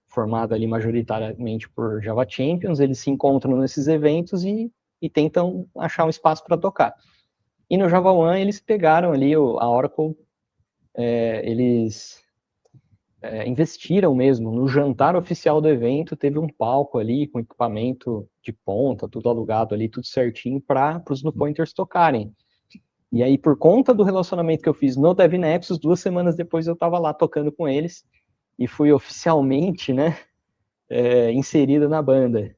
formada ali majoritariamente por Java Champions, eles se encontram nesses eventos e tentam achar um espaço para tocar. E no Java One eles pegaram ali a Oracle, eles investiram mesmo no jantar oficial do evento, teve um palco ali com equipamento de ponta, tudo alugado ali, tudo certinho para os No Pointers tocarem. E aí, por conta do relacionamento que eu fiz no DevNexus, 2 semanas depois eu estava lá tocando com eles e fui oficialmente, né, inserido na banda.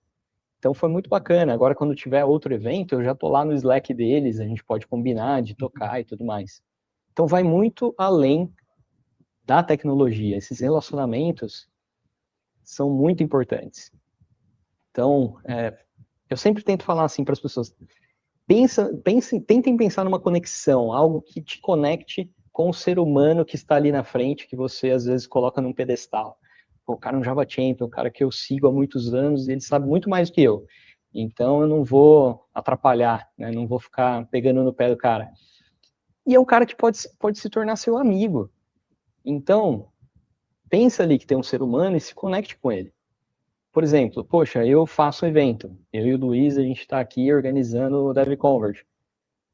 Então foi muito bacana. Agora, quando tiver outro evento, eu já tô lá no Slack deles, a gente pode combinar de tocar e tudo mais. Então vai muito além da tecnologia. Esses relacionamentos são muito importantes. Então, Eu sempre tento falar assim para as pessoas, tentem pensar numa conexão, algo que te conecte com o ser humano que está ali na frente, que você às vezes coloca num pedestal. Pô, o cara é um Java Champion, um cara que eu sigo há muitos anos, e ele sabe muito mais do que eu. Então eu não vou atrapalhar, né? Não vou ficar pegando no pé do cara. E é um cara que pode se tornar seu amigo. Então, pensa ali que tem um ser humano e se conecte com ele. Por exemplo, poxa, eu faço um evento, eu e o Luiz, a gente está aqui organizando o DevConvert.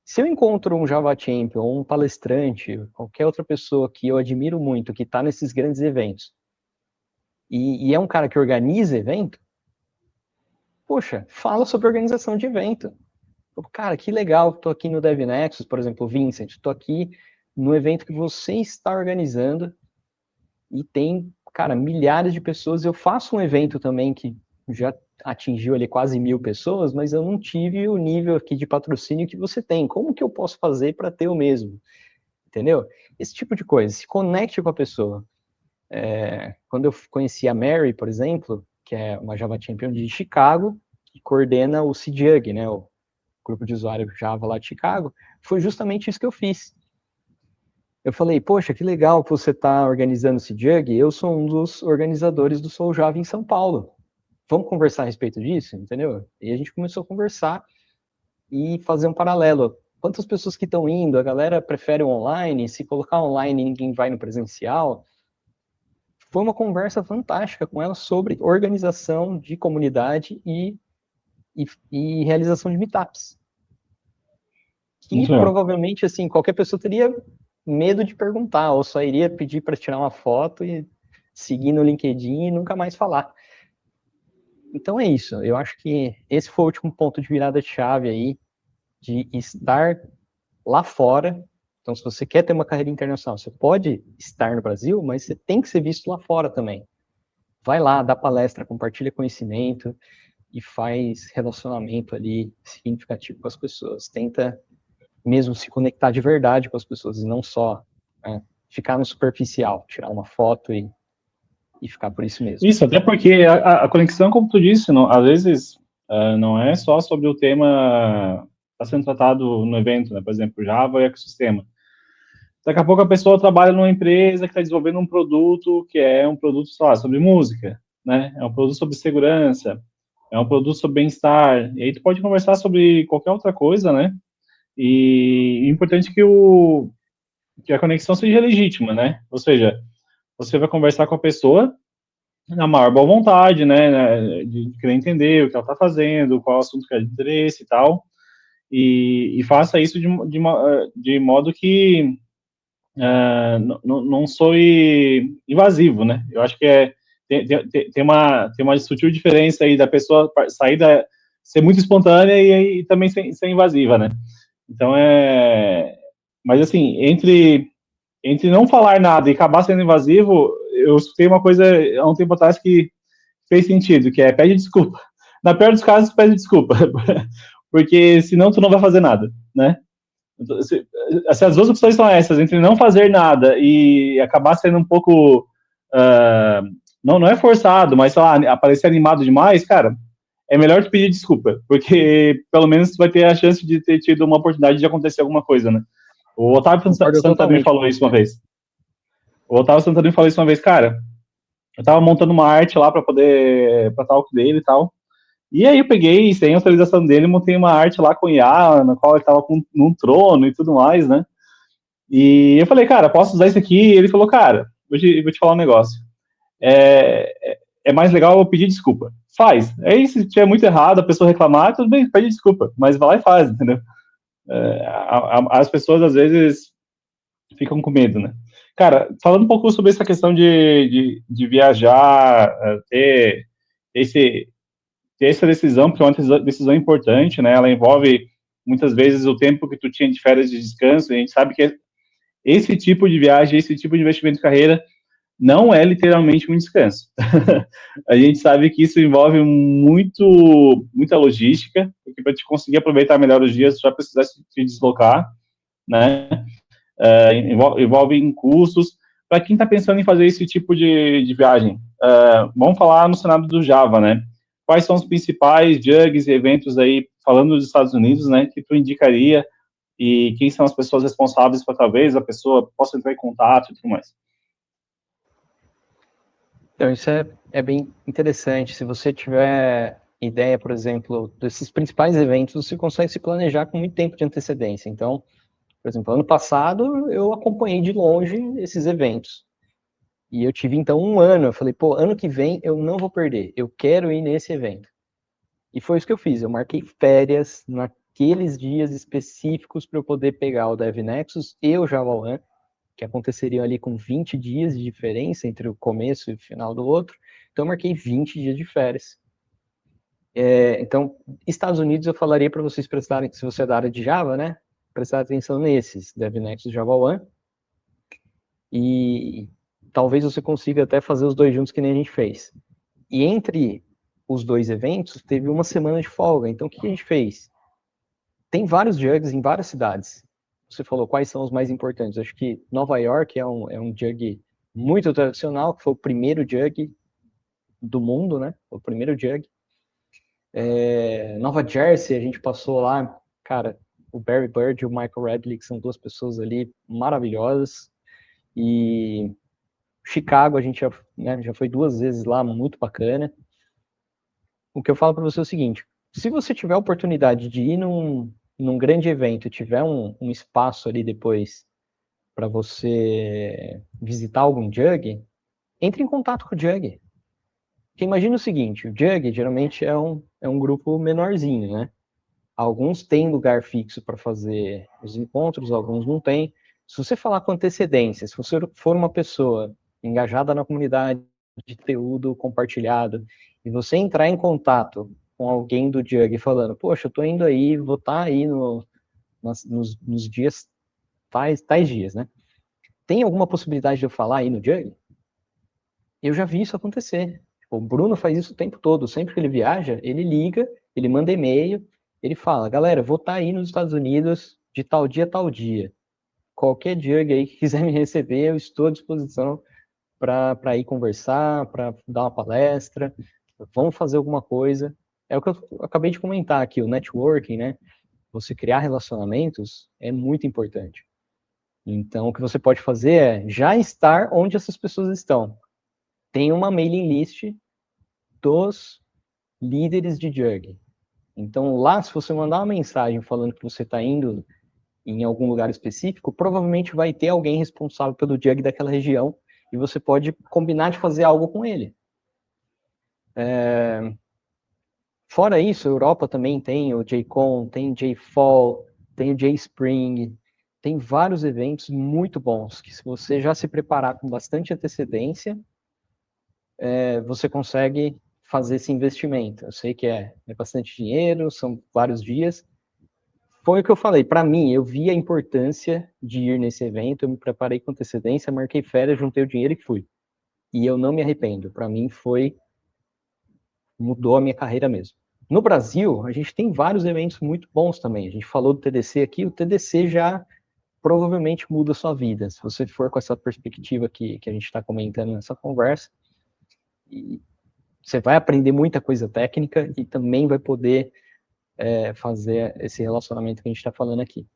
Se eu encontro um Java Champion, ou um palestrante, qualquer outra pessoa que eu admiro muito, que está nesses grandes eventos, e é um cara que organiza evento, poxa, fala sobre organização de evento. Cara, que legal, estou aqui no DevNexus, por exemplo, Vincent, estou aqui no evento que você está organizando, e tem, cara, milhares de pessoas. Eu faço um evento também que já atingiu ali quase 1.000 pessoas, mas eu não tive o nível aqui de patrocínio que você tem. Como que eu posso fazer para ter o mesmo? Entendeu? Esse tipo de coisa, se conecte com a pessoa. Quando eu conheci a Mary, por exemplo, que é uma Java Champion de Chicago, que coordena o CJUG, né, o grupo de usuário Java lá de Chicago, foi justamente isso que eu fiz. Eu falei, poxa, que legal que você está organizando esse JUG, eu sou um dos organizadores do Soul Java em São Paulo. Vamos conversar a respeito disso, entendeu? E a gente começou a conversar e fazer um paralelo. Quantas pessoas que estão indo? A galera prefere o online, se colocar online ninguém vai no presencial. Foi uma conversa fantástica com ela sobre organização de comunidade e realização de meetups. Que provavelmente, assim, qualquer pessoa teria medo de perguntar, ou só iria pedir para tirar uma foto e seguir no LinkedIn e nunca mais falar. Então é isso, eu acho que esse foi o último ponto de virada de chave aí, de estar lá fora. Então, se você quer ter uma carreira internacional, você pode estar no Brasil, mas você tem que ser visto lá fora também. Vai lá, dá palestra, compartilha conhecimento e faz relacionamento ali significativo com as pessoas. Tenta mesmo se conectar de verdade com as pessoas, e não só ficar no superficial, tirar uma foto e ficar por isso mesmo. Isso, até porque a conexão, como tu disse, não, às vezes não é só sobre o tema que está sendo tratado no evento, né? Por exemplo, Java e ecossistema. Daqui a pouco a pessoa trabalha numa empresa que está desenvolvendo um produto que é um produto, sei lá, sobre música, né? É um produto sobre segurança, é um produto sobre bem-estar, e aí tu pode conversar sobre qualquer outra coisa, né? E é importante que a conexão seja legítima, né? Ou seja, você vai conversar com a pessoa na maior boa vontade, né? De querer entender o que ela está fazendo, qual é o assunto que é de interesse e tal, e faça isso de modo que não soe invasivo, né? Eu acho que tem uma sutil diferença aí da pessoa sair ser muito espontânea e também ser invasiva, né? Então mas assim, entre não falar nada e acabar sendo invasivo, eu escutei uma coisa há um tempo atrás que fez sentido, que é pede desculpa. Na pior dos casos, pede desculpa, porque senão tu não vai fazer nada, né? Se as duas opções são essas, entre não fazer nada e acabar sendo um pouco não é forçado, mas sei lá, aparecer animado demais, cara, é melhor tu pedir desculpa, porque pelo menos tu vai ter a chance de ter tido uma oportunidade de acontecer alguma coisa, né? O Otávio Santarém falou isso uma vez. Cara, eu tava montando uma arte lá pra talk dele e tal, e aí eu peguei, sem autorização dele, montei uma arte lá com IA, na qual ele tava num trono e tudo mais, né? E eu falei, cara, posso usar isso aqui? E ele falou, cara, vou te falar um negócio. É mais legal eu pedir desculpa. Faz. Aí, se tiver muito errado, a pessoa reclamar, tudo bem, pede desculpa. Mas vai lá e faz, entendeu? As pessoas, às vezes, ficam com medo, né? Cara, falando um pouco sobre essa questão de viajar, ter essa decisão, porque é uma decisão importante, né? Ela envolve, muitas vezes, o tempo que tu tinha de férias de descanso, e a gente sabe que esse tipo de viagem, esse tipo de investimento de carreira não é literalmente um descanso. A gente sabe que isso envolve muita logística, porque para te conseguir aproveitar melhor os dias, tu vai precisar se deslocar, né? Envolve custos. Para quem está pensando em fazer esse tipo de viagem, vamos falar no cenário do Java, né? quais são os principais jugs e eventos aí, falando dos Estados Unidos, né, que tu indicaria, e quem são as pessoas responsáveis para talvez a pessoa possa entrar em contato e tudo mais? Então, isso é bem interessante. Se você tiver ideia, por exemplo, desses principais eventos, você consegue se planejar com muito tempo de antecedência. Então, por exemplo, ano passado eu acompanhei de longe esses eventos. E eu tive, então, um ano. Eu falei, pô, ano que vem eu não vou perder. Eu quero ir nesse evento. E foi isso que eu fiz. Eu marquei férias naqueles dias específicos para eu poder pegar o DevNexus e o Java One, que aconteceriam ali com 20 dias de diferença entre o começo e o final do outro. Então, eu marquei 20 dias de férias. Então, Estados Unidos, eu falaria para vocês prestarem, se você é da área de Java, né? Prestar atenção nesses, DevNexus e Java One. E talvez você consiga até fazer os dois juntos, que nem a gente fez. E entre os dois eventos, teve uma semana de folga. Então, o que a gente fez? Tem vários jugs em várias cidades. Você falou quais são os mais importantes. Acho que Nova York é um jug muito tradicional, que foi o primeiro jug do mundo, né? O primeiro jug. Nova Jersey, a gente passou lá, cara, o Barry Bird e o Michael Radley, que são duas pessoas ali maravilhosas. E Chicago, a gente já foi 2 vezes lá, muito bacana. O que eu falo para você é o seguinte: se você tiver a oportunidade de ir num grande evento, tiver um espaço ali depois para você visitar algum jug, entre em contato com o jug. Porque imagina o seguinte: o jug geralmente é um grupo menorzinho, né? Alguns têm lugar fixo para fazer os encontros, alguns não têm. Se você falar com antecedência, se você for uma pessoa engajada na comunidade, de conteúdo compartilhado, e você entrar em contato com alguém do Jug falando, poxa, eu tô indo aí, vou estar aí nos dias, tais dias, né? Tem alguma possibilidade de eu falar aí no Jug? Eu já vi isso acontecer. O Bruno faz isso o tempo todo. Sempre que ele viaja, ele liga, ele manda e-mail, ele fala, galera, vou estar aí nos Estados Unidos de tal dia a tal dia. Qualquer Jug aí que quiser me receber, eu estou à disposição para ir conversar, para dar uma palestra, vamos fazer alguma coisa. É o que eu acabei de comentar aqui, o networking, né? Você criar relacionamentos é muito importante. Então, o que você pode fazer é já estar onde essas pessoas estão. Tem uma mailing list dos líderes de Jug. Então, lá, se você mandar uma mensagem falando que você está indo em algum lugar específico, provavelmente vai ter alguém responsável pelo Jug daquela região e você pode combinar de fazer algo com ele. Fora isso, a Europa também tem o JCon, tem o JFall, tem o JSpring, tem vários eventos muito bons, que se você já se preparar com bastante antecedência, você consegue fazer esse investimento. Eu sei que é bastante dinheiro, são vários dias. Foi o que eu falei, para mim, eu vi a importância de ir nesse evento, eu me preparei com antecedência, marquei férias, juntei o dinheiro e fui. E eu não me arrependo, para mim mudou a minha carreira mesmo. No Brasil, a gente tem vários eventos muito bons também. A gente falou do TDC aqui, o TDC já provavelmente muda a sua vida, se você for com essa perspectiva que a gente está comentando nessa conversa. E você vai aprender muita coisa técnica e também vai poder fazer esse relacionamento que a gente está falando aqui.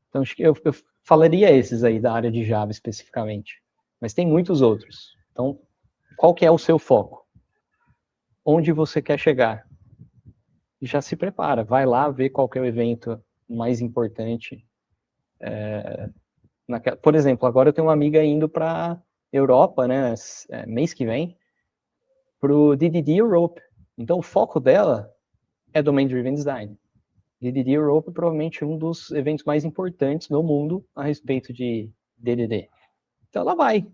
Então, acho que eu falaria esses aí da área de Java especificamente, mas tem muitos outros. Então, qual que é o seu foco? Onde você quer chegar? E já se prepara, vai lá ver qual que é o evento mais importante. Por exemplo, agora eu tenho uma amiga indo para Europa, né, mês que vem, para o DDD Europe. Então, o foco dela é Domain Driven Design. DDD Europe é provavelmente um dos eventos mais importantes no mundo a respeito de DDD. Então, ela vai.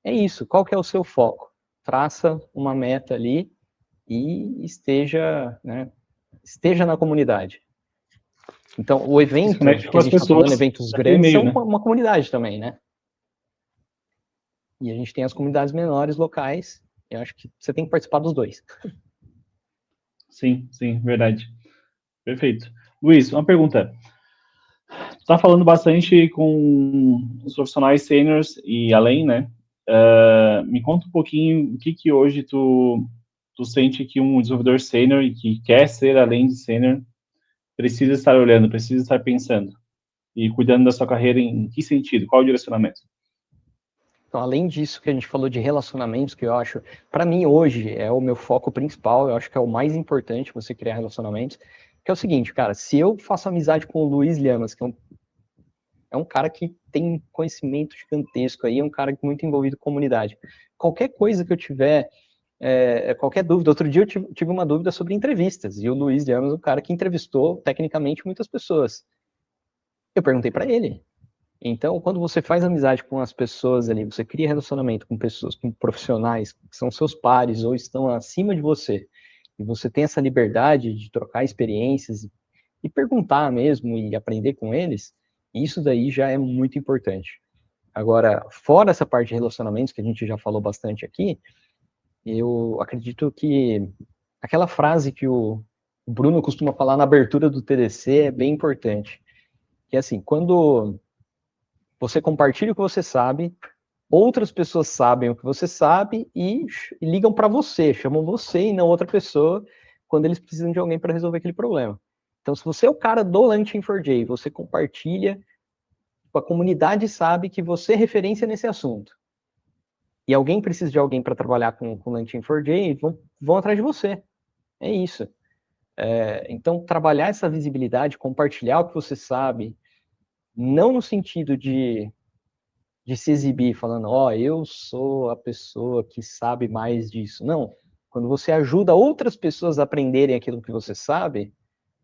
É isso. Qual que é o seu foco? Traça uma meta ali e esteja na comunidade. Então, o evento que a gente está falando, eventos grandes, são uma comunidade também, né? E a gente tem as comunidades menores, locais, e eu acho que você tem que participar dos dois. Sim, verdade. Perfeito. Luiz, uma pergunta. Tu está falando bastante com os profissionais seniors e além, né? Me conta um pouquinho o que hoje tu tu sente que um desenvolvedor sênior e que quer ser além de sênior precisa estar olhando, precisa estar pensando e cuidando da sua carreira em que sentido? Qual o direcionamento? Então, além disso que a gente falou de relacionamentos, que eu acho, para mim hoje é o meu foco principal, eu acho que é o mais importante você criar relacionamentos, que é o seguinte, cara, se eu faço amizade com o Luiz Llamas, que é um cara que tem conhecimento gigantesco aí, é um cara muito envolvido com comunidade. Qualquer coisa que eu tiver, qualquer dúvida, outro dia eu tive uma dúvida sobre entrevistas, e o Luiz Llamas é um cara que entrevistou, tecnicamente, muitas pessoas. Eu perguntei para ele. Então, quando você faz amizade com as pessoas ali, você cria relacionamento com pessoas, com profissionais que são seus pares ou estão acima de você, e você tem essa liberdade de trocar experiências e perguntar mesmo e aprender com eles, isso daí já é muito importante. Agora, fora essa parte de relacionamentos que a gente já falou bastante aqui, eu acredito que aquela frase que o Bruno costuma falar na abertura do TDC é bem importante. Que é assim, quando você compartilha o que você sabe, outras pessoas sabem o que você sabe e ligam para você, chamam você e não outra pessoa quando eles precisam de alguém para resolver aquele problema. Então, se você é o cara do Lantern4j, você compartilha, a comunidade sabe que você é referência nesse assunto. E alguém precisa de alguém para trabalhar com Lantern4j, vão atrás de você. É isso. Então, trabalhar essa visibilidade, compartilhar o que você sabe, não no sentido de se exibir falando, ó, eu sou a pessoa que sabe mais disso. Não. Quando você ajuda outras pessoas a aprenderem aquilo que você sabe,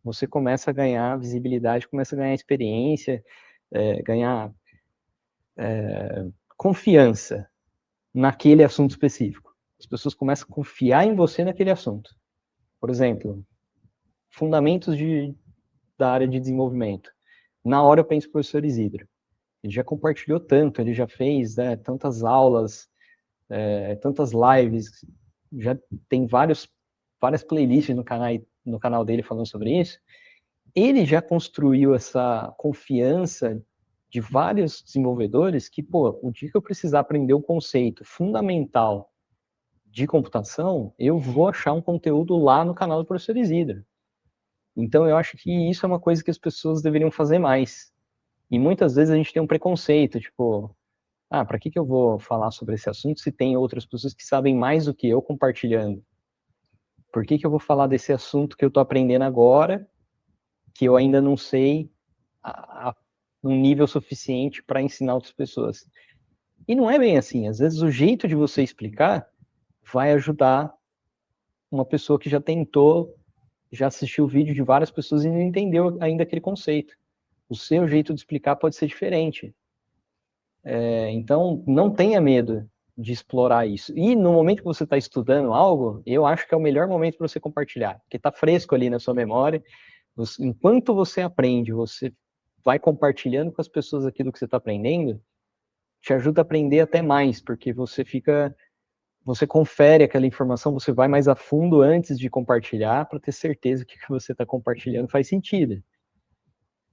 você começa a ganhar visibilidade, começa a ganhar experiência, ganhar confiança naquele assunto específico. As pessoas começam a confiar em você naquele assunto. Por exemplo, fundamentos da área de desenvolvimento. Na hora eu penso no professor Isidro. Ele já compartilhou tanto, ele já fez tantas aulas, tantas lives, já tem várias playlists no canal dele falando sobre isso. Ele já construiu essa confiança de vários desenvolvedores que, pô, o dia que eu precisar aprender um conceito fundamental de computação, eu vou achar um conteúdo lá no canal do professor Isidro. Então, eu acho que isso é uma coisa que as pessoas deveriam fazer mais. E muitas vezes a gente tem um preconceito, tipo, para que eu vou falar sobre esse assunto se tem outras pessoas que sabem mais do que eu compartilhando? Por que eu vou falar desse assunto que eu estou aprendendo agora, que eu ainda não sei um nível suficiente para ensinar outras pessoas? E não é bem assim. Às vezes o jeito de você explicar vai ajudar uma pessoa que já tentou, já assistiu o vídeo de várias pessoas e não entendeu ainda aquele conceito. O seu jeito de explicar pode ser diferente. Então, não tenha medo de explorar isso. E no momento que você está estudando algo, eu acho que é o melhor momento para você compartilhar, porque está fresco ali na sua memória. Enquanto você aprende, você vai compartilhando com as pessoas aquilo que você está aprendendo, te ajuda a aprender até mais, porque você confere aquela informação, você vai mais a fundo antes de compartilhar, para ter certeza que o que você está compartilhando faz sentido.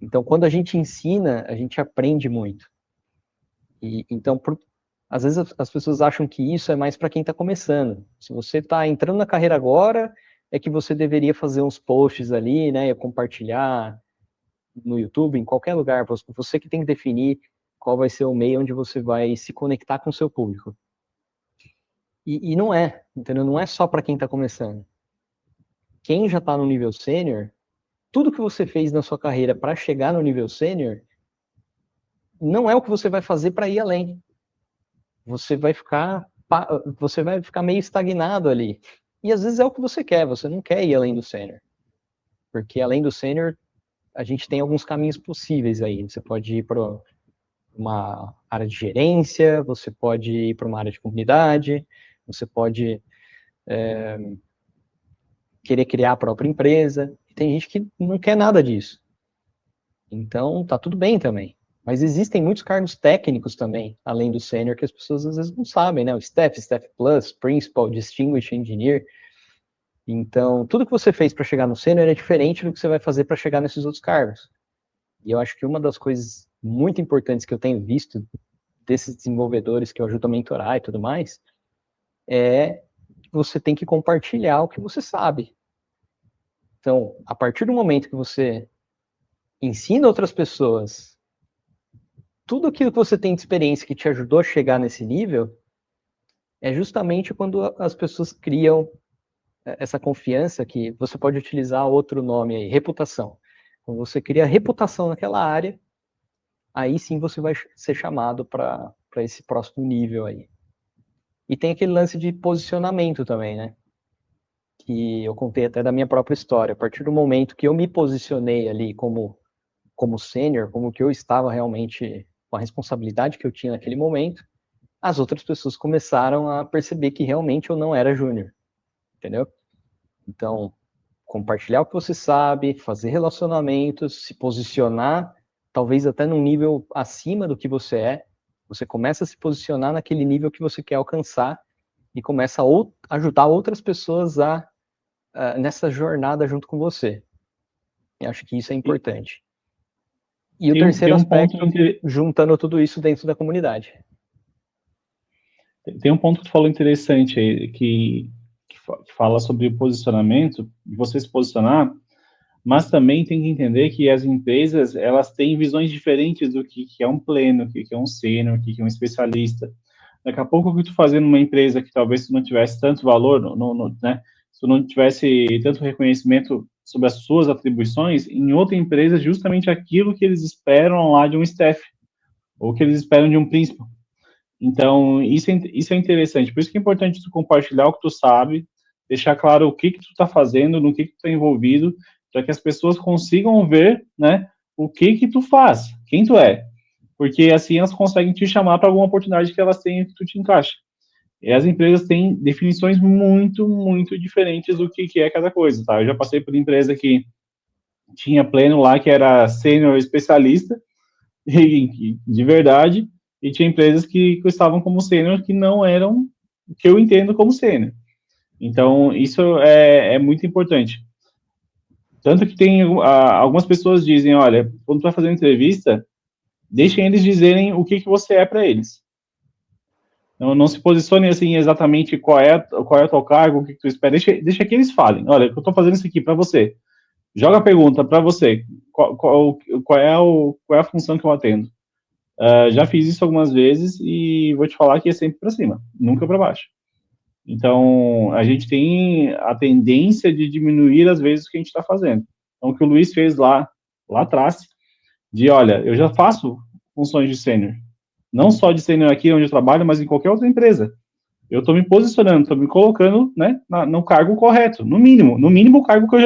Então, quando a gente ensina, a gente aprende muito. Então, às vezes as pessoas acham que isso é mais para quem está começando. Se você está entrando na carreira agora, é que você deveria fazer uns posts ali, né, e compartilhar no YouTube, em qualquer lugar. Você que tem que definir qual vai ser o meio onde você vai se conectar com o seu público. E não é, entendeu? Não é só para quem está começando. Quem já está no nível sênior, tudo que você fez na sua carreira para chegar no nível sênior, não é o que você vai fazer para ir além. Você vai ficar meio estagnado ali. E às vezes é o que você quer, você não quer ir além do sênior. Porque além do sênior, a gente tem alguns caminhos possíveis aí. Você pode ir para uma área de gerência, você pode ir para uma área de comunidade, você pode querer criar a própria empresa. E tem gente que não quer nada disso. Então, tá tudo bem também. Mas existem muitos cargos técnicos também, além do sênior, que as pessoas às vezes não sabem, né? O Staff, Staff Plus, Principal, Distinguished Engineer. Então, tudo que você fez para chegar no sênior é diferente do que você vai fazer para chegar nesses outros cargos. E eu acho que uma das coisas muito importantes que eu tenho visto desses desenvolvedores que eu ajudo a mentorar e tudo mais, é você tem que compartilhar o que você sabe. Então, a partir do momento que você ensina outras pessoas tudo aquilo que você tem de experiência que te ajudou a chegar nesse nível, é justamente quando as pessoas criam essa confiança, que você pode utilizar outro nome aí, reputação. Quando você cria reputação naquela área, aí sim você vai ser chamado para esse próximo nível aí. E tem aquele lance de posicionamento também, né? Que eu contei até da minha própria história. A partir do momento que eu me posicionei ali como sênior, como que eu estava realmente com a responsabilidade que eu tinha naquele momento, as outras pessoas começaram a perceber que realmente eu não era júnior, entendeu? Então, compartilhar o que você sabe, fazer relacionamentos, se posicionar, talvez até num nível acima do que você é, você começa a se posicionar naquele nível que você quer alcançar e começa a ajudar outras pessoas nessa jornada junto com você. Eu acho que isso é importante. E o Tem terceiro um ponto aspecto, juntando tudo isso dentro da comunidade. tem um ponto que tu falou interessante aí, que fala sobre o posicionamento, você se posicionar, mas também tem que entender que as empresas, elas têm visões diferentes do que é um pleno, o que é um sênior, o que é um especialista. Daqui a pouco, o que tu fazer numa empresa que talvez tu não tivesse tanto valor, né, se tu não tivesse tanto reconhecimento sobre as suas atribuições, em outra empresa, justamente aquilo que eles esperam lá de um staff, ou que eles esperam de um príncipe. Então, isso é interessante. Por isso que é importante tu compartilhar o que tu sabe, deixar claro o que tu está fazendo, no que tu está envolvido, para que as pessoas consigam ver, né, o que tu faz, quem tu é. Porque assim elas conseguem te chamar para alguma oportunidade que elas têm que tu te encaixa. E as empresas têm definições muito, muito diferentes do que é cada coisa, tá? Eu já passei por empresa que tinha pleno lá que era sênior especialista, de verdade, e tinha empresas que estavam como sênior que não eram o que eu entendo como sênior. Então, isso é muito importante. Tanto que tem algumas pessoas dizem, olha, quando tu vai fazer uma entrevista, deixem eles dizerem o que você é para eles. Não se posicione assim exatamente qual é o teu cargo, o que tu espera. Deixa que eles falem. Olha, eu estou fazendo isso aqui para você. Joga a pergunta para você. Qual é a função que eu atendo? Já fiz isso algumas vezes e vou te falar que é sempre para cima, nunca para baixo. Então, a gente tem a tendência de diminuir as vezes que a gente está fazendo. Então, o que o Luiz fez lá atrás, de, olha, eu já faço funções de sênior. Não só de sênior aqui onde eu trabalho, mas em qualquer outra empresa. Eu estou me posicionando, estou me colocando, né, no cargo correto, no mínimo o cargo que eu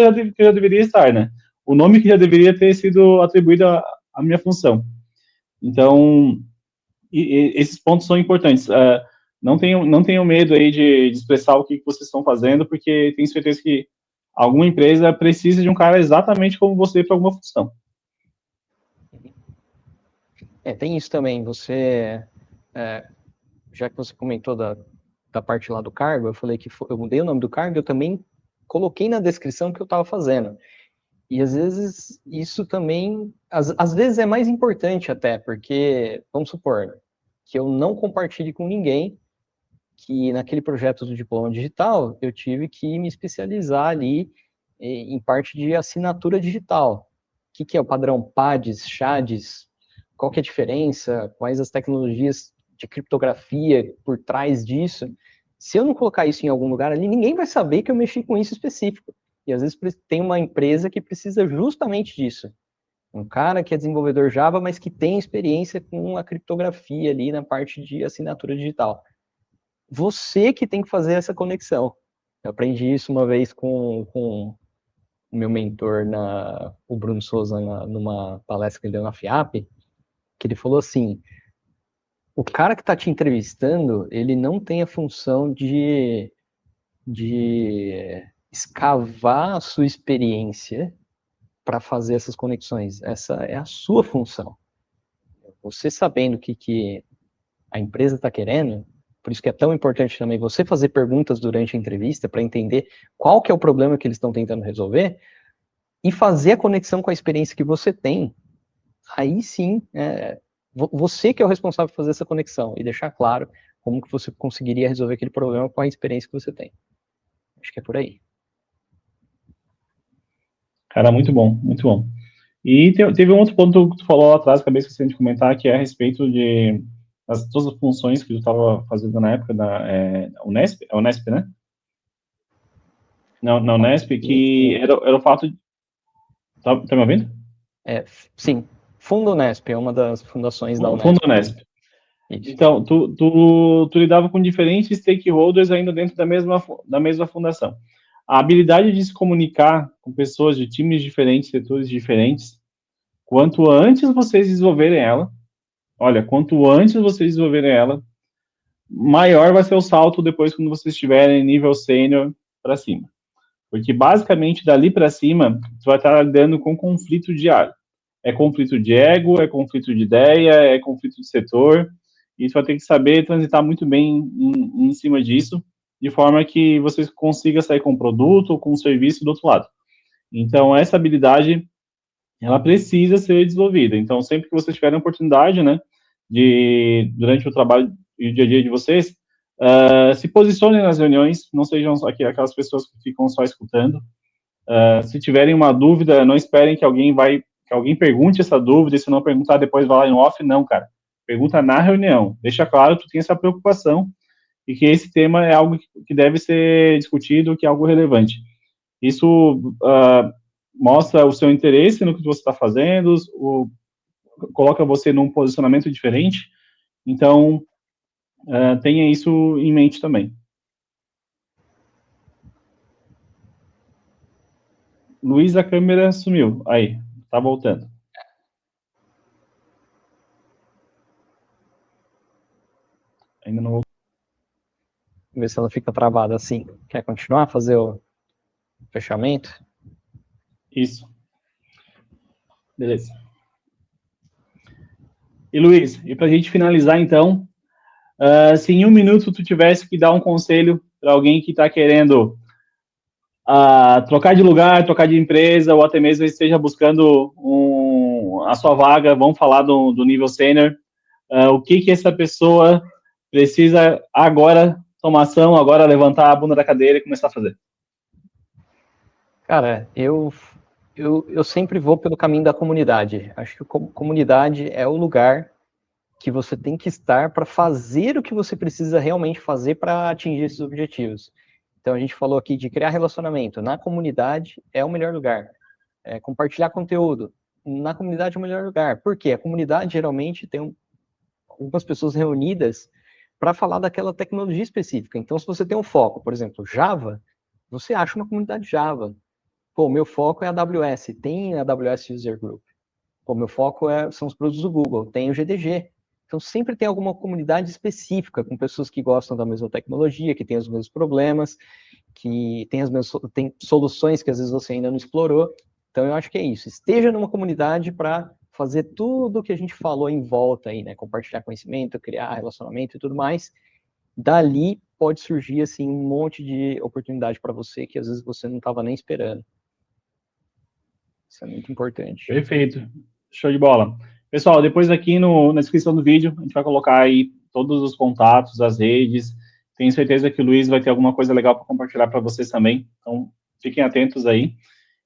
já deveria estar, né? O nome que já deveria ter sido atribuído à minha função. Então, esses pontos são importantes. Não tenham medo aí de expressar o que vocês estão fazendo, porque tenho certeza que alguma empresa precisa de um cara exatamente como você para alguma função. Tem isso também. Já que você comentou da parte lá do cargo, eu falei que eu mudei o nome do cargo, eu também coloquei na descrição que eu estava fazendo. E às vezes isso também, às vezes é mais importante até, porque, vamos supor, que eu não compartilhe com ninguém que naquele projeto do diploma digital eu tive que me especializar ali em parte de assinatura digital. O que é o padrão PADS, CHADS, qual que é a diferença, quais as tecnologias de criptografia por trás disso. Se eu não colocar isso em algum lugar ali, ninguém vai saber que eu mexi com isso específico. E às vezes tem uma empresa que precisa justamente disso. Um cara que é desenvolvedor Java, mas que tem experiência com a criptografia ali na parte de assinatura digital. Você que tem que fazer essa conexão. Eu aprendi isso uma vez com o meu mentor, o Bruno Souza, numa palestra que ele deu na FIAP, que ele falou assim, o cara que está te entrevistando, ele não tem a função de escavar a sua experiência para fazer essas conexões. Essa é a sua função. Você sabendo o que a empresa está querendo, por isso que é tão importante também você fazer perguntas durante a entrevista para entender qual que é o problema que eles estão tentando resolver e fazer a conexão com a experiência que você tem. Aí sim, você que é o responsável por fazer essa conexão e deixar claro como que você conseguiria resolver aquele problema com a experiência que você tem. Acho que é por aí. Cara, muito bom, muito bom. E teve um outro ponto que tu falou lá atrás, acabei esquecendo de comentar, que é a respeito de todas as funções que tu estava fazendo na época da Unesp, é Unesp, né? Na Unesp, que era o fato de... Tá me ouvindo? Sim, Fundo Unesp é uma das fundações da O Fundo Unesp. Unesp. Isso. Então, tu lidava com diferentes stakeholders ainda dentro da mesma fundação. A habilidade de se comunicar com pessoas de times diferentes, setores diferentes, quanto antes vocês desenvolverem ela, olha, quanto antes vocês desenvolverem ela, maior vai ser o salto depois quando vocês estiverem nível sênior para cima. Porque basicamente dali para cima, você vai estar lidando com conflito diário. É conflito de ego, é conflito de ideia, é conflito de setor, e você vai ter que saber transitar muito bem em cima disso, de forma que você consiga sair com um produto ou com um serviço do outro lado. Então, essa habilidade, ela precisa ser desenvolvida. Então, sempre que vocês tiverem a oportunidade, né, durante o trabalho e o dia a dia de vocês, se posicionem nas reuniões, não sejam aquelas pessoas que ficam só escutando. Se tiverem uma dúvida, não esperem que alguém pergunte essa dúvida, e se não perguntar, depois vai lá em off, não, cara. Pergunta na reunião. Deixa claro que tu tem essa preocupação e que esse tema é algo que deve ser discutido, que é algo relevante. Isso mostra o seu interesse no que você está fazendo, coloca você num posicionamento diferente. Então, tenha isso em mente também. Luiz, a câmera sumiu. Aí, tá voltando. Ainda não voltou. Vamos ver se ela fica travada assim. Quer continuar a fazer o fechamento? Isso. Beleza. E Luiz, e para a gente finalizar então, se em um minuto tu tivesse que dar um conselho para alguém que está querendo trocar de lugar, trocar de empresa, ou até mesmo esteja buscando a sua vaga, vamos falar do nível sênior, o que essa pessoa precisa agora tomar ação, agora levantar a bunda da cadeira e começar a fazer? Cara, eu sempre vou pelo caminho da comunidade. Acho que a comunidade é o lugar que você tem que estar para fazer o que você precisa realmente fazer para atingir esses objetivos. Então, a gente falou aqui de criar relacionamento. Na comunidade é o melhor lugar. Compartilhar conteúdo. Na comunidade é o melhor lugar. Por quê? A comunidade geralmente tem algumas pessoas reunidas para falar daquela tecnologia específica. Então, se você tem um foco, por exemplo, Java, você acha uma comunidade Java. Pô, meu foco é a AWS, tem a AWS User Group. Pô, meu foco são os produtos do Google, tem o GDG. Então, sempre tem alguma comunidade específica, com pessoas que gostam da mesma tecnologia, que tem os mesmos problemas, que tem soluções que às vezes você ainda não explorou. Então, eu acho que é isso. Esteja numa comunidade para fazer tudo o que a gente falou em volta aí, né? Compartilhar conhecimento, criar relacionamento e tudo mais. Dali pode surgir, assim, um monte de oportunidade para você que às vezes você não estava nem esperando. Isso é muito importante. Perfeito. Show de bola. Pessoal, depois aqui na descrição do vídeo, a gente vai colocar aí todos os contatos, as redes. Tenho certeza que o Luiz vai ter alguma coisa legal para compartilhar para vocês também. Então, fiquem atentos aí.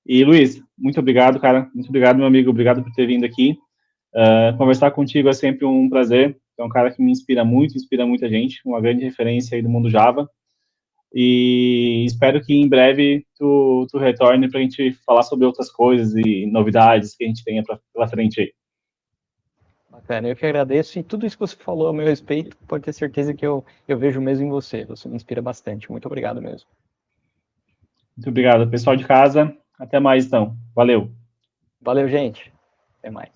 E, Luiz, muito obrigado, cara. Muito obrigado, meu amigo. Obrigado por ter vindo aqui. Conversar contigo é sempre um prazer. É um cara que me inspira muito, inspira muita gente. Uma grande referência aí do mundo Java. E espero que em breve tu retorne para a gente falar sobre outras coisas e novidades que a gente tenha pela frente aí. Bacana, eu que agradeço e tudo isso que você falou a meu respeito, pode ter certeza que eu vejo mesmo em você. Você me inspira bastante. Muito obrigado mesmo. Muito obrigado, pessoal de casa. Até mais, então. Valeu. Valeu, gente. Até mais.